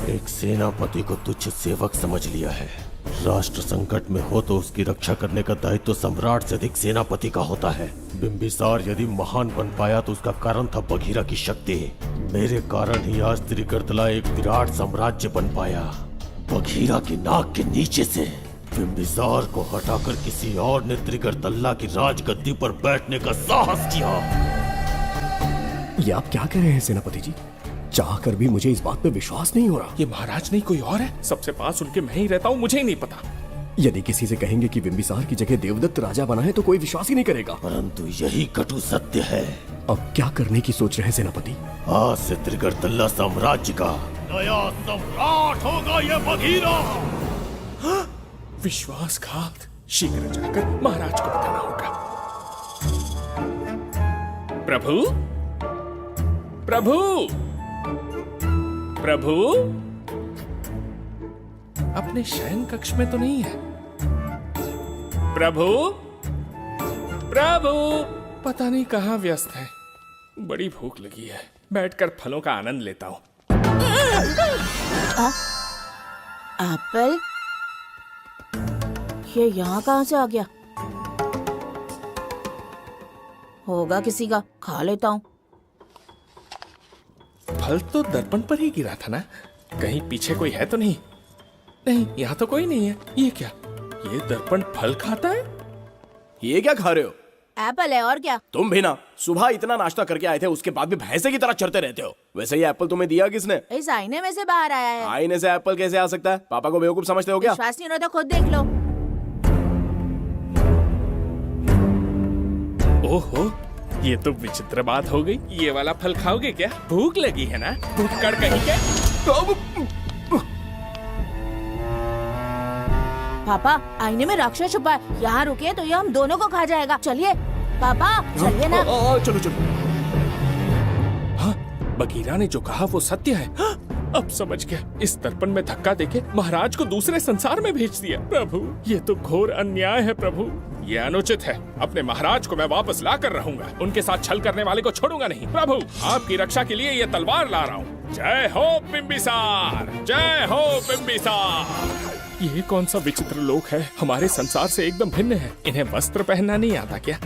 एक सेनापति को तुच्छ सेवक समझ लिया है। राष्ट्र संकट में हो तो उसकी रक्षा करने का दायित्व सम्राट से अधिक सेनापति का होता है। बिंबिसार यदि महान बन पाया तो उसका कारण था बघीरा की शक्ति। मेरे कारण ही आज त्रिगर्तला एक विराट साम्राज्य बन पाया। बघीरा की नाक के नीचे से बिंबिसार को हटाकर किसी और ने त्रिगर्तला की राजगद्दी पर बैठने का साहस किया। ये आप क्या कह रहे हैं सेनापति जी? चाहकर भी मुझे इस बात पे विश्वास नहीं हो रहा। ये महाराज नहीं कोई और है। सबसे पास उनके मैं ही रहता हूँ, मुझे ही नहीं पता। यदि किसी से कहेंगे कि बिंबिसार की जगह देवदत्त राजा बना है तो कोई विश्वास ही नहीं करेगा। परंतु यही कटु सत्य है। अब क्या करने की सोच रहे हैं सेनापति? आज से त्रिगर्तला साम्राज्य का नया सम्राट होगा ये बघीरा। विश्वासघात। शीघ्र जाकर महाराज को बताना होगा। प्रभु, प्रभु, प्रभु, अपने शयन कक्ष में तो नहीं है। प्रभु, प्रभु, पता नहीं कहाँ व्यस्त है। बड़ी भूख लगी है, बैठकर फलों का आनंद लेता हूँ। एप्पल? ये यहाँ कहाँ से आ गया? होगा किसी का, खा लेता हूँ। फल तो दर्पण पर ही गिरा था ना? कहीं पीछे कोई है तो नहीं? नहीं, यहाँ तो कोई नहीं है। ये क्या? ये दर्पण फल खाता है? ये क्या खा रहे हो? एप्पल है और क्या? तुम भी ना, सुबह इतना नाश्ता करके आए थे, उसके बाद भी भैंसे की तरह चरते रहते हो। वैसे ये एप्पल तुम्हें दिया किसने? इस आईने में से बाहर आया है। आईने से एप्पल कैसे आ सकता है? पापा को बेवकूफ समझते हो क्या? विश्वास नहीं हो रहा तो खुद देख लो। ओहो, ये तो विचित्र बात हो गई। ये वाला फल खाओगे क्या? भूख लगी है ना? भूखड़ कहीं के? पापा, आईने में राक्षस छुपा है। यहाँ रुके तो ये हम दोनों को खा जाएगा। चलिए पापा, चलिए ना। चलो चलो। हाँ, बगीरा ने जो कहा वो सत्य है। हाँ, अब समझ गया। इस दर्पण में धक्का देके महाराज को दूसरे संसार में भेज दिया। प्रभु, ये तो घोर अन्याय है प्रभु। ये अनुचित है। अपने महाराज को मैं वापस ला कर रहूंगा। उनके साथ छल करने वाले को छोड़ूंगा नहीं। प्रभु, आपकी रक्षा के लिए ये तलवार ला रहा हूँ। जय हो बिंबिसार, जय हो बिंबिसार। ये कौन सा विचित्र लोक है? हमारे संसार से एकदम भिन्न है। इन्हें वस्त्र पहनना नहीं आता क्या?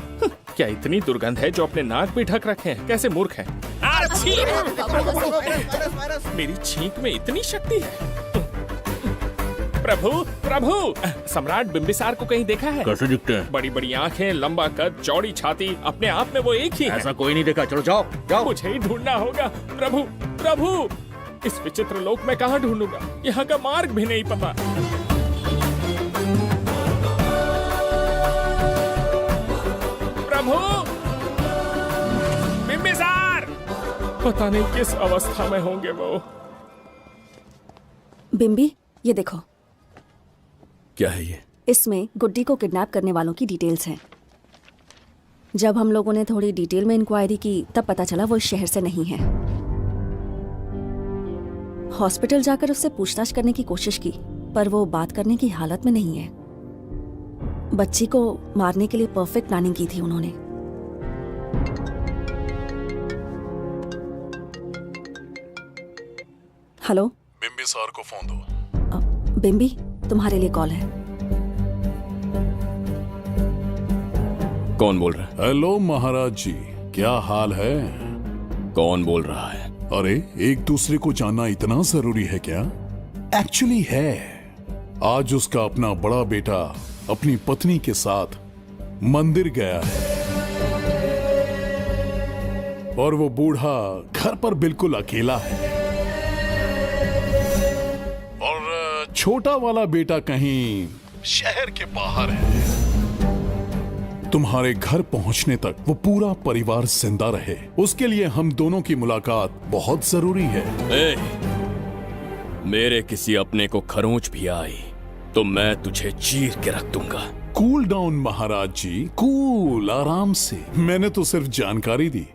क्या इतनी दुर्गंध है जो अपने नाक भी ढक रखे हैं? कैसे मूर्ख हैं? मेरी छींक में इतनी शक्ति है। प्रभु, प्रभु, सम्राट बिंबिसार को कहीं देखा है? कैसे दिखते हैं? बड़ी बड़ी आंखें, लंबा कद, चौड़ी छाती, अपने आप में वो एक ही है। ऐसा कोई नहीं देखा। चलो जाओ जाओ। मुझे ही ढूंढना होगा। प्रभु, प्रभु, इस विचित्र लोक में कहाँ ढूंढूंगा? यहाँ का मार्ग भी नहीं पता। प्रभु, बिंबिसार, पता नहीं किस अवस्था में होंगे वो। बिम्बी, ये देखो। क्या है ये? इसमें गुड्डी को किडनैप करने वालों की डिटेल्स हैं। जब हम लोगों ने थोड़ी डिटेल में इंक्वायरी की तब पता चला वो इस शहर से नहीं है। हॉस्पिटल जाकर उससे पूछताछ करने की कोशिश की पर वो बात करने की हालत में नहीं है। बच्ची को मारने के लिए परफेक्ट प्लानिंग की थी उन्होंने। हेलो, बिंबिसार को फोन दो। बिम्बी, तुम्हारे लिए कॉल है। कौन बोल रहा है? हेलो महाराज जी, क्या हाल है? कौन बोल रहा है? अरे, एक दूसरे को जानना इतना जरूरी है क्या? एक्चुअली है। आज उसका अपना बड़ा बेटा अपनी पत्नी के साथ मंदिर गया है और वो बूढ़ा घर पर बिल्कुल अकेला है और छोटा वाला बेटा कहीं शहर के बाहर है। तुम्हारे घर पहुंचने तक वो पूरा परिवार जिंदा रहे, उसके लिए हम दोनों की मुलाकात बहुत जरूरी है। मेरे किसी अपने को खरोंच भी आई तो मैं तुझे चीर के रख दूंगा। कूल डाउन महाराज जी, कूल, आराम से। मैंने तो सिर्फ जानकारी दी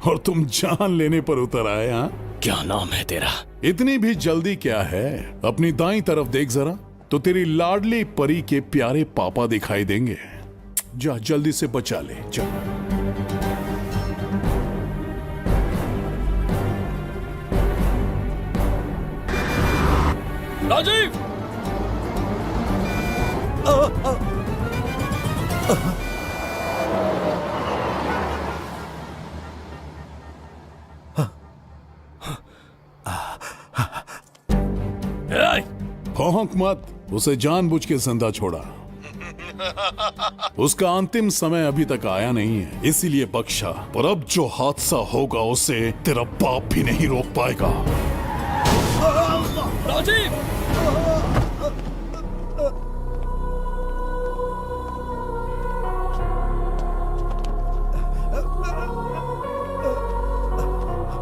और तुम जान लेने पर उतर आए। हाँ, क्या नाम है तेरा? इतनी भी जल्दी क्या है? अपनी दाईं तरफ देख जरा तो तेरी लाडली परी के प्यारे पापा दिखाई देंगे। जा, जल्दी से बचा ले, जा। राजीव! भौंक मत, उसे जानबूझ के जिंदा छोड़ा। उसका अंतिम समय अभी तक आया नहीं है, इसीलिए बख्शा। पर अब जो हादसा होगा उसे तेरा बाप भी नहीं रोक पाएगा। राजीव!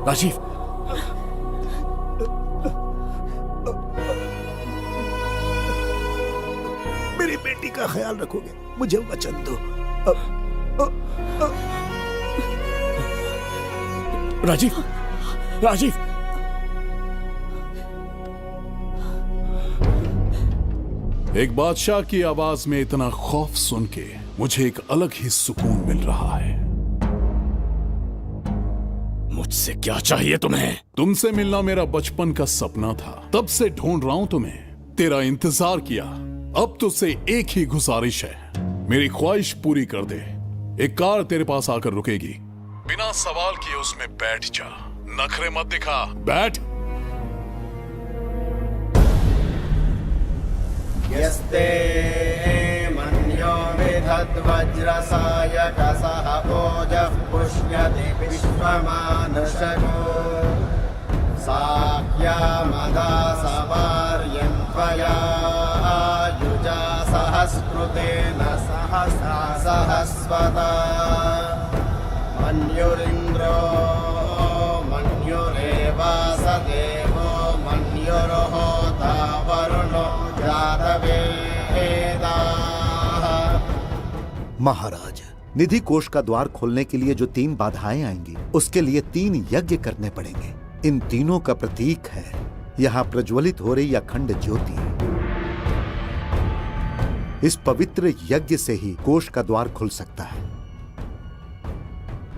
राजीव! मेरी बेटी का ख्याल रखोगे? मुझे वचन दो। राजीव! राजीव! एक बादशाह की आवाज में इतना खौफ सुन के मुझे एक अलग ही सुकून मिल रहा है। मुझसे क्या चाहिए तुम्हें? तुमसे मिलना मेरा बचपन का सपना था, तब से ढूंढ रहा हूं तुम्हें, तेरा इंतजार किया। अब तुझसे एक ही गुजारिश है, मेरी ख्वाहिश पूरी कर दे। एक कार तेरे पास आकर रुकेगी, बिना सवाल किए उसमें बैठ जा, नखरे मत दिखा, बैठ। यस्ते मन्यो विधद्वज्रसायकसः ओजः पुष्यति विश्वमानशको साह्यामदासवार्यन्त्वया युजा सहस्कृतेन सहसा सहस्वता मन्युरिन्द्रो मन्युरेवास देवो मन्युर्होता वरुणो जातवेदाः। महाराज, निधि कोष का द्वार खोलने के लिए जो 3 बाधाएं आएंगी, उसके लिए 3 यज्ञ करने पड़ेंगे। इन तीनों का प्रतीक है यहाँ प्रज्वलित हो रही अखंड ज्योति। इस पवित्र यज्ञ से ही कोष का द्वार खुल सकता है।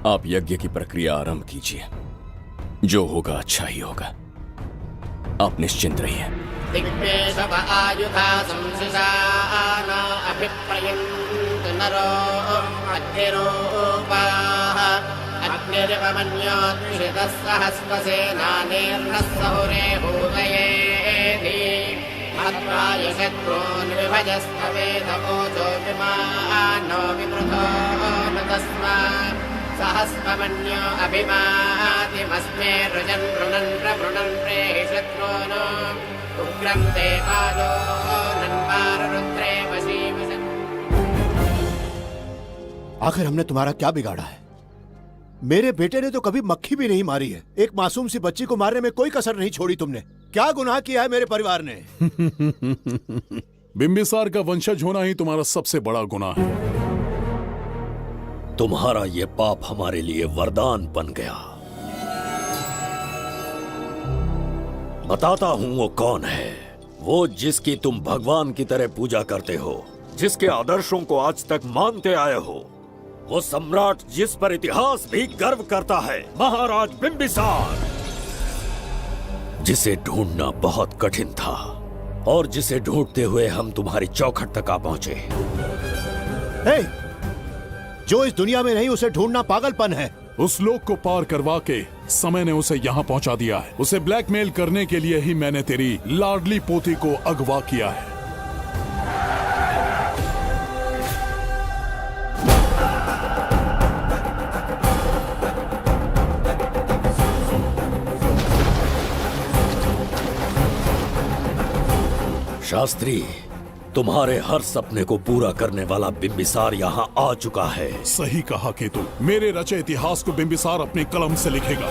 आप यज्ञ की प्रक्रिया आरंभ कीजिए। जो होगा अच्छा ही होगा। आप निश्चिंत रहिए। दिग्वेशव आयुधा संसिसाना अभिप्रयन्त नरो अग्निरूपाः अग्निरिवमन्योत्षितः सहस्रसेनानेर्नः सहुरे भूतयेति हत्वाय शत्रून् विभजस्तवेदमोचो विमानो विवृतो न तस्मात् सहस्रमन्यो अभिमातिमस्मे रुजन् रुणन् प्रवृणन् प्रेहि शत्रून् उग्रं ते आदो नन्वारुद्रे वशीवसन्। आखिर हमने तुम्हारा क्या बिगाड़ा है? मेरे बेटे ने तो कभी मक्खी भी नहीं मारी है। एक मासूम सी बच्ची को मारने में कोई कसर नहीं छोड़ी तुमने। क्या गुनाह किया है मेरे परिवार ने? बिंबिसार का वंशज होना ही तुम्हारा सबसे बड़ा गुनाह है। तुम्हारा ये पाप हमारे लिए वरदान बन गया। बताता हूं वो कौन है। वो जिसकी तुम भगवान की तरह पूजा करते हो, जिसके आदर्शों को आज तक मानते आए हो, वो सम्राट जिस पर इतिहास भी गर्व करता है, महाराज बिंबिसार, जिसे ढूंढना बहुत कठिन था और जिसे ढूंढते हुए हम तुम्हारी चौखट तक आ पहुंचे। जो इस दुनिया में नहीं उसे ढूंढना पागलपन है। उस लोक को पार करवा के समय ने उसे यहाँ पहुँचा दिया है। उसे ब्लैकमेल करने के लिए ही मैंने तेरी लाडली पोती को अगवा किया है। शास्त्री, तुम्हारे हर सपने को पूरा करने वाला बिंबिसार यहाँ आ चुका है। सही कहा केतु। मेरे रचे इतिहास को बिंबिसार अपनी कलम से लिखेगा।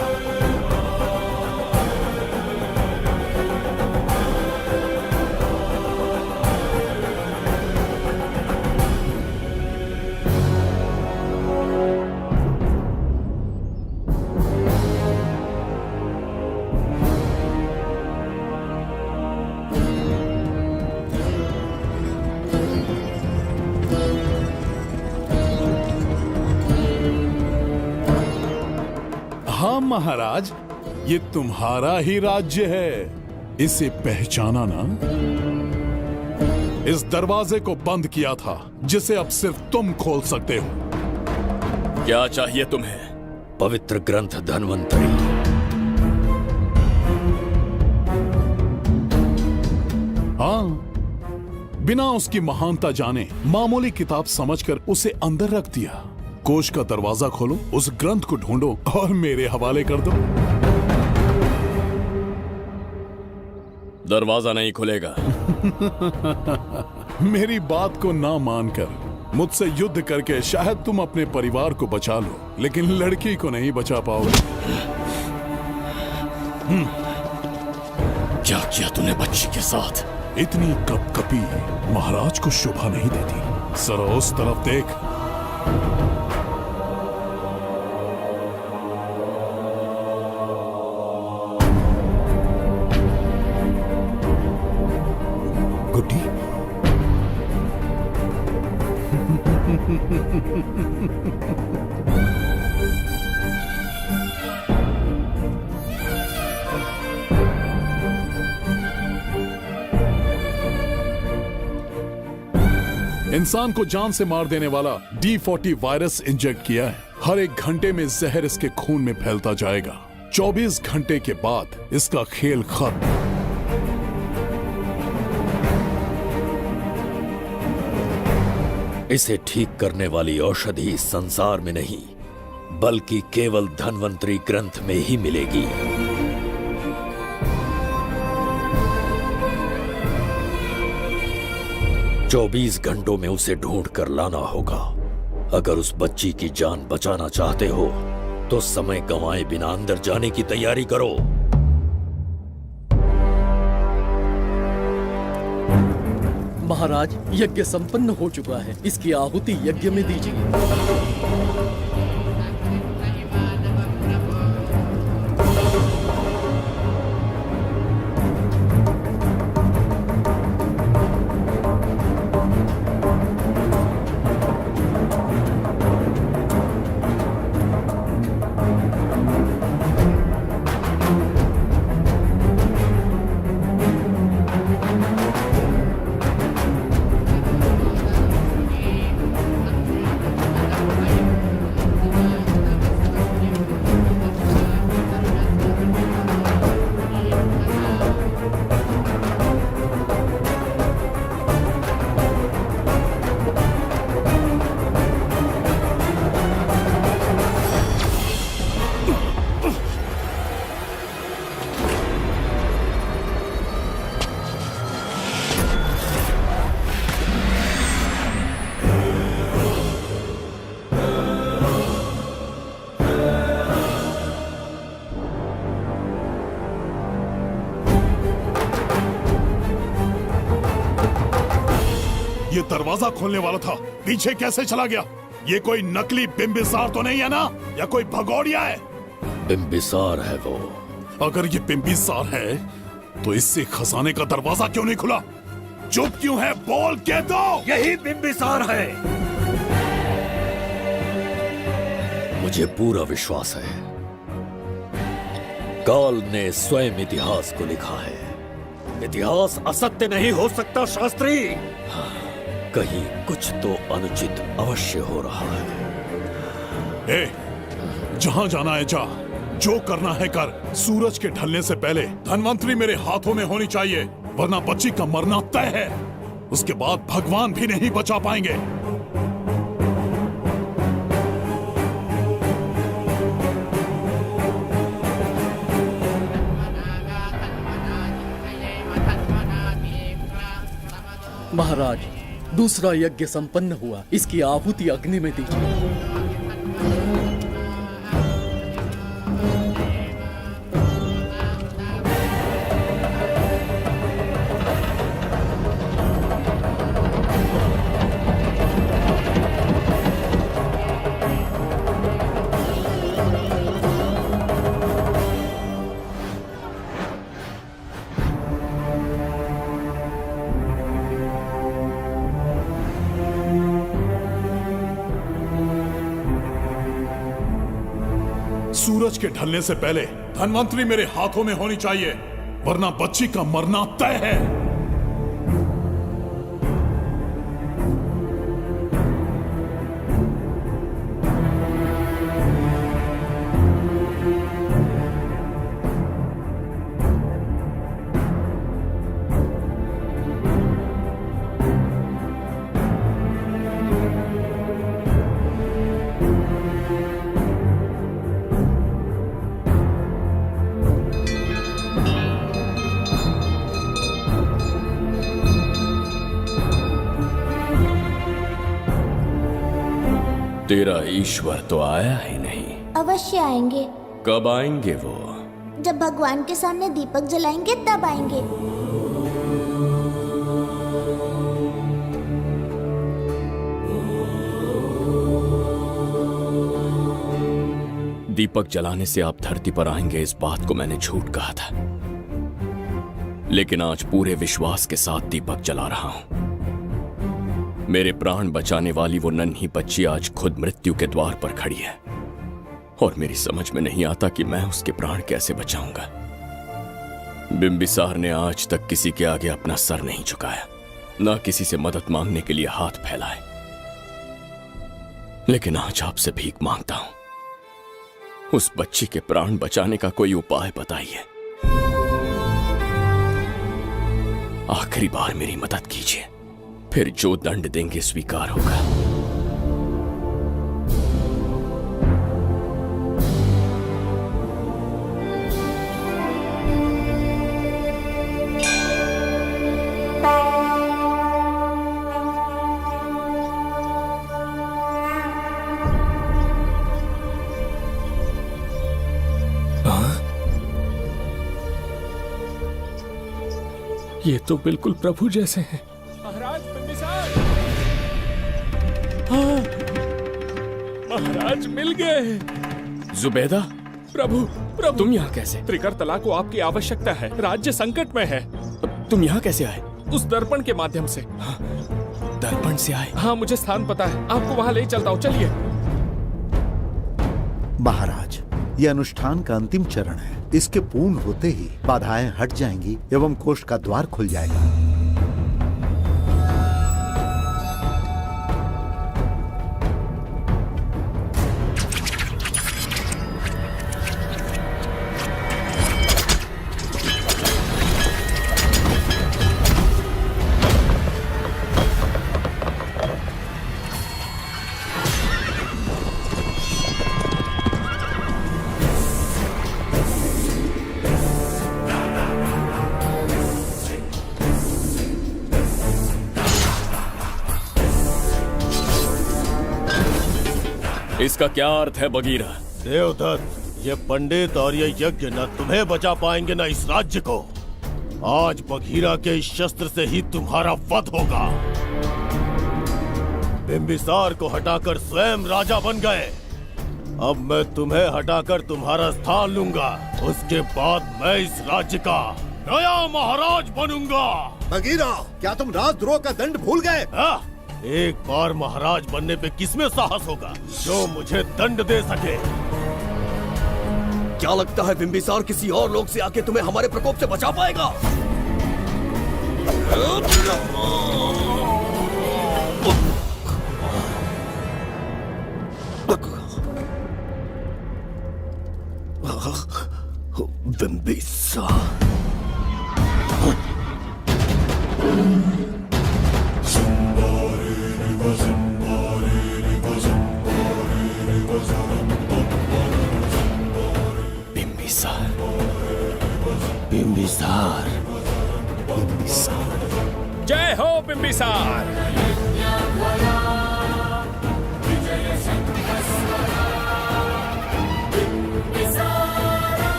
हाँ महाराज, ये तुम्हारा ही राज्य है। इसे पहचाना ना? इस दरवाजे को बंद किया था जिसे अब सिर्फ तुम खोल सकते हो। क्या चाहिए तुम्हें? पवित्र ग्रंथ धन्वंतरी। हाँ, बिना उसकी महानता जाने मामूली किताब समझकर उसे अंदर रख दिया। कोष का दरवाजा खोलो, उस ग्रंथ को ढूंढो और मेरे हवाले कर दो। दरवाजा नहीं खुलेगा। मेरी बात को ना मानकर मुझसे युद्ध करके शायद तुम अपने परिवार को बचा लो, लेकिन लड़की को नहीं बचा पाओगे। क्या किया तूने बच्ची के साथ? इतनी कपकपी महाराज को शोभा नहीं देती। जरा उस तरफ देख। गुड्डी, इंसान को जान से मार देने वाला D40 वायरस इंजेक्ट किया है। हर 1 घंटे में जहर इसके खून में फैलता जाएगा। 24 घंटे के बाद इसका खेल खत्म। इसे ठीक करने वाली औषधि संसार में नहीं, बल्कि केवल धन्वंतरी ग्रंथ में ही मिलेगी। 24 घंटों में उसे ढूंढ कर लाना होगा। अगर उस बच्ची की जान बचाना चाहते हो तो समय गंवाए बिना अंदर जाने की तैयारी करो। महाराज, यज्ञ संपन्न हो चुका है, इसकी आहुति यज्ञ में दीजिए। ये दरवाजा खोलने वाला था, पीछे कैसे चला गया? ये कोई नकली बिंबिसार तो नहीं है ना, या कोई भगोड़िया है? बिंबिसार है वो। अगर ये बिंबिसार है तो इससे खजाने का दरवाजा क्यों नहीं खुला? चुप क्यों है? बोल के दो। यही बिंबिसार है। मुझे पूरा विश्वास है, काल ने स्वयं इतिहास को लिखा है। इतिहास असत्य नहीं हो सकता शास्त्री। कहीं कुछ तो अनुचित अवश्य हो रहा है। ए, जहां जाना है जा, जो करना है कर। सूरज के ढलने से पहले धनवंतरी मेरे हाथों में होनी चाहिए, वरना बच्ची का मरना तय है। उसके बाद भगवान भी नहीं बचा पाएंगे। महाराज, दूसरा यज्ञ संपन्न हुआ, इसकी आहुति अग्नि में दीजिए। सूरज के ढलने से पहले धनवंतरी मेरे हाथों में होनी चाहिए, वरना बच्ची का मरना तय है। तेरा ईश्वर तो आया ही नहीं। अवश्य आएंगे। कब आएंगे वो? जब भगवान के सामने दीपक जलाएंगे तब आएंगे। दीपक जलाने से आप धरती पर आएंगे, इस बात को मैंने झूठ कहा था, लेकिन आज पूरे विश्वास के साथ दीपक जला रहा हूं। मेरे प्राण बचाने वाली वो नन्ही बच्ची आज खुद मृत्यु के द्वार पर खड़ी है, और मेरी समझ में नहीं आता कि मैं उसके प्राण कैसे बचाऊंगा। बिंबिसार ने आज तक किसी के आगे अपना सर नहीं झुकाया, ना किसी से मदद मांगने के लिए हाथ फैलाए, लेकिन आज आपसे भीख मांगता हूं। उस बच्ची के प्राण बचाने का कोई उपाय बताइए। आखिरी बार मेरी मदद कीजिए, फिर जो दंड देंगे स्वीकार होगा। ये तो बिल्कुल प्रभु जैसे हैं। महाराज बिंबिसार! हाँ, महाराज मिल गए। जुबैदा, प्रभु प्रभु, तुम यहाँ कैसे? त्रिकर्तला को आपकी आवश्यकता है, राज्य संकट में है। तुम यहाँ कैसे आए? उस दर्पण के माध्यम से। हाँ, दर्पण से आए? हाँ, मुझे स्थान पता है, आपको वहाँ ले चलता हूँ, चलिए। महाराज, ये अनुष्ठान का अंतिम चरण है। इसके पूर्ण होते ही बाधाएं हट जाएंगी एवं कोष्ठ का द्वार खुल जाएगा। इसका क्या अर्थ है बगीरा? देवदत्त, ये पंडित और ये यज्ञ न तुम्हें बचा पाएंगे न इस राज्य को। आज बगीरा के इस शस्त्र से ही तुम्हारा वध होगा। बिंबिसार को हटाकर स्वयं राजा बन गए। अब मैं तुम्हें हटाकर तुम्हारा स्थान लूंगा। उसके बाद मैं इस राज्य का नया महाराज बनूंगा। बगीरा, क्या तुम राजद्रोह का दंड भूल गए? एक बार महाराज बनने पे किसमें साहस होगा जो मुझे दंड दे सके? क्या लगता है बिंबिसार किसी और लोग से आके तुम्हें हमारे प्रकोप से बचा पाएगा? बिंबिसार बिंबिसार, जय हो बिंबिसार।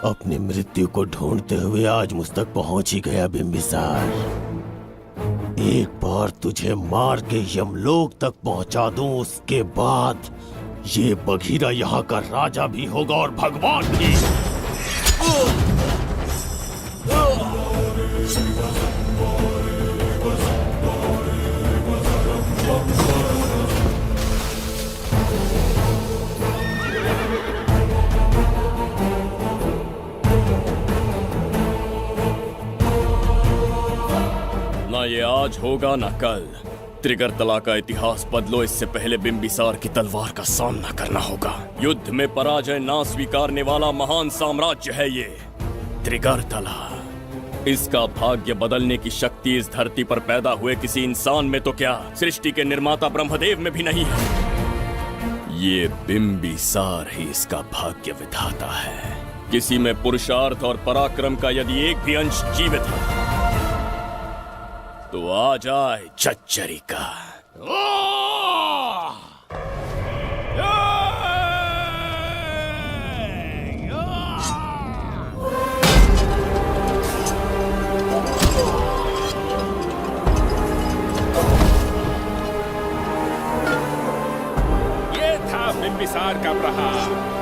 अपनी मृत्यु को ढूंढते हुए आज मुझ तक पहुंच ही गया बिंबिसार। एक बार तुझे मार के यमलोक तक पहुंचा दूं, उसके बाद ये बघीरा यहाँ का राजा भी होगा और भगवान भी। ना ये आज होगा ना कल। त्रिगर्तला का इतिहास बदलो, इससे पहले बिंबिसार की तलवार का सामना करना होगा। युद्ध में पराजय ना स्वीकारने वाला महान साम्राज्य है ये त्रिगर्तला। इसका भाग्य बदलने की शक्ति इस धरती पर पैदा हुए किसी इंसान में तो क्या, सृष्टि के निर्माता ब्रह्मदेव में भी नहीं है। ये बिंबिसार ही इसका भाग्य विधाता है। किसी में पुरुषार्थ और पराक्रम का यदि एक भी अंश जीवित है तो आ जाए चच्चरी का। ये था बिंबिसार का प्रहार।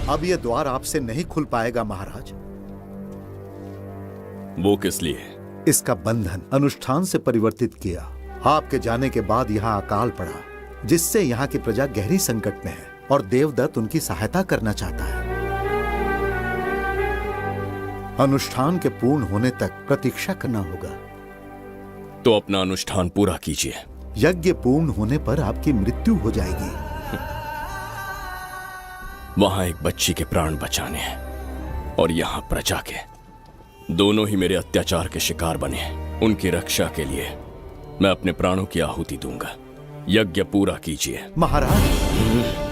अब ये द्वार आपसे नहीं खुल पाएगा महाराज। वो किस लिए? इसका बंधन अनुष्ठान से परिवर्तित किया। आपके जाने के बाद यहाँ अकाल पड़ा, जिससे यहाँ की प्रजा गहरी संकट में है और देवदत्त उनकी सहायता करना चाहता है। अनुष्ठान के पूर्ण होने तक प्रतीक्षा करना होगा। तो अपना अनुष्ठान पूरा कीजिए। यज्ञ पूर्ण होने पर आपकी मृत्यु हो जाएगी। वहां एक बच्ची के प्राण बचाने हैं और यहाँ प्रजा के, दोनों ही मेरे अत्याचार के शिकार बने हैं। उनकी रक्षा के लिए मैं अपने प्राणों की आहुति दूंगा। यज्ञ पूरा कीजिए महाराज।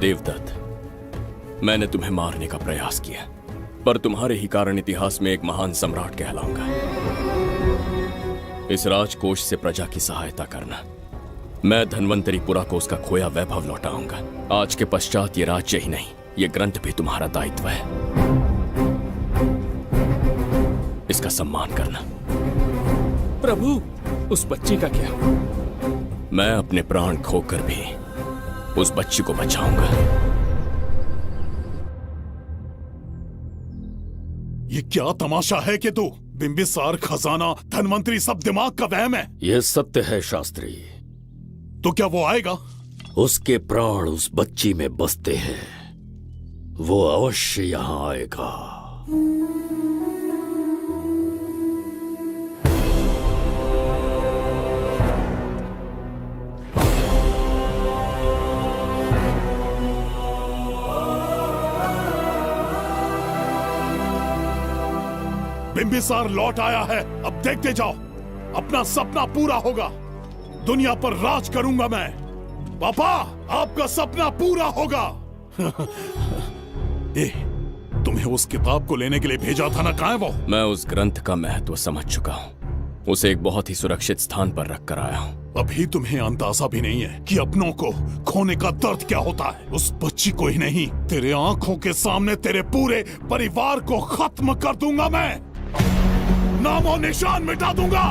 देवदत्त, मैंने तुम्हें मारने का प्रयास किया, पर तुम्हारे ही कारण इतिहास में एक महान सम्राट कहलाऊंगा। इस राजकोष से प्रजा की सहायता करना। मैं धन्वंतरीपुरा को उसका खोया वैभव लौटाऊंगा। आज के पश्चात ये राज्य ही नहीं, ये ग्रंथ भी तुम्हारा दायित्व है। इसका सम्मान करना। प्रभु, उस बच्ची का क्या? मैं अपने प्राण खोकर भी उस बच्ची को बचाऊंगा। ये क्या तमाशा है कि तू बिंबिसार, खजाना, धनवंतरी सब दिमाग का वहम है? यह सत्य है शास्त्री। तो क्या वो आएगा? उसके प्राण उस बच्ची में बसते हैं, वो अवश्य यहां आएगा। बिंबिसार लौट आया है, अब देखते जाओ, अपना सपना पूरा होगा। दुनिया पर राज करूंगा मैं। पापा, आपका सपना पूरा होगा। तुम्हें उस किताब को लेने के लिए भेजा था ना, कहाँ है वो? मैं उस ग्रंथ का महत्व समझ चुका हूँ। उसे एक बहुत ही सुरक्षित स्थान पर रख कर आया हूँ। अभी तुम्हें अंदाजा भी नहीं है कि अपनों को खोने का दर्द क्या होता है। उस बच्ची को ही नहीं, तेरे आंखों के सामने तेरे पूरे परिवार को खत्म कर दूंगा मैं। नामो निशान मिटा दूंगा।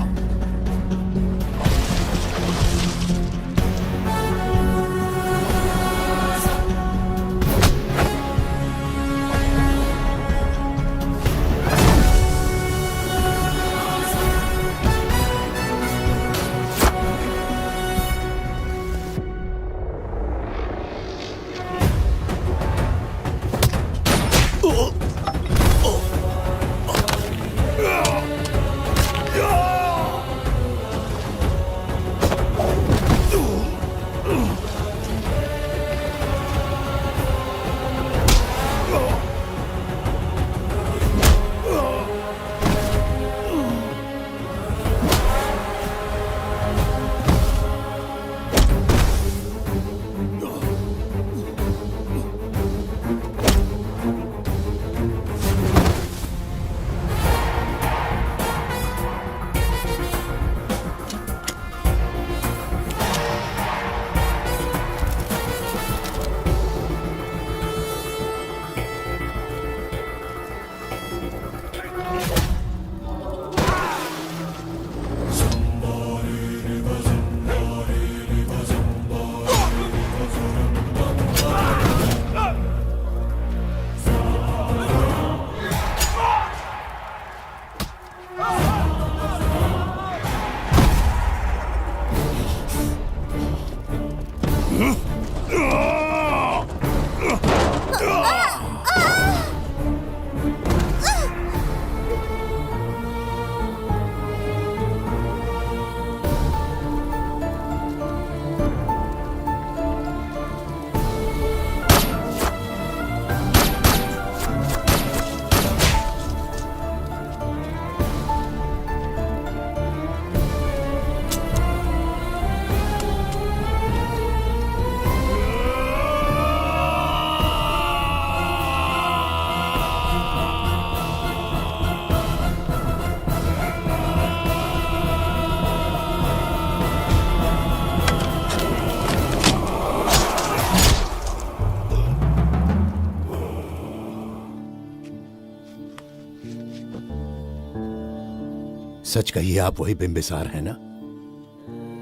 सच कहिए, आप वही बिंबिसार हैं ना,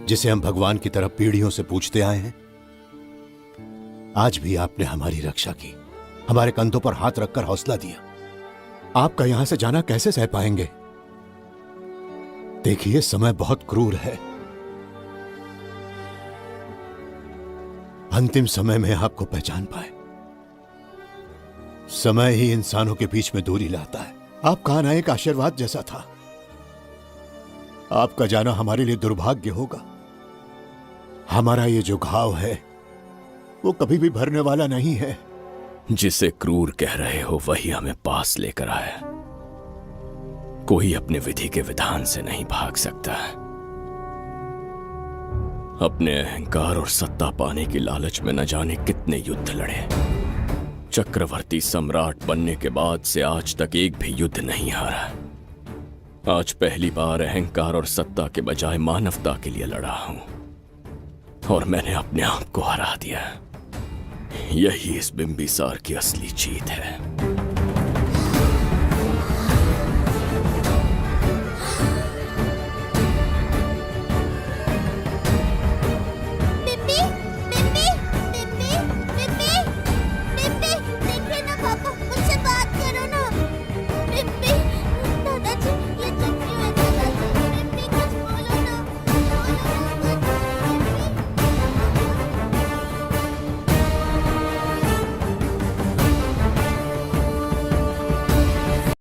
जिसे हम भगवान की तरफ पीढ़ियों से पूछते आए हैं। आज भी आपने हमारी रक्षा की, हमारे कंधों पर हाथ रखकर हौसला दिया। आपका यहां से जाना कैसे सह पाएंगे? देखिए, समय बहुत क्रूर है। अंतिम समय में आपको पहचान पाए। समय ही इंसानों के बीच में दूरी लाता है। आपका आना एक आशीर्वाद जैसा था। आपका जाना हमारे लिए दुर्भाग्य होगा। हमारा ये जो घाव है वो कभी भी भरने वाला नहीं है। जिसे क्रूर कह रहे हो वही हमें पास लेकर आया। कोई अपने विधि के विधान से नहीं भाग सकता। अपने अहंकार और सत्ता पाने की लालच में न जाने कितने युद्ध लड़े। चक्रवर्ती सम्राट बनने के बाद से आज तक एक भी युद्ध नहीं हारा। आज पहली बार अहंकार और सत्ता के बजाय मानवता के लिए लड़ा हूं, और मैंने अपने आप को हरा दिया। यही इस बिंबिसार की असली जीत है।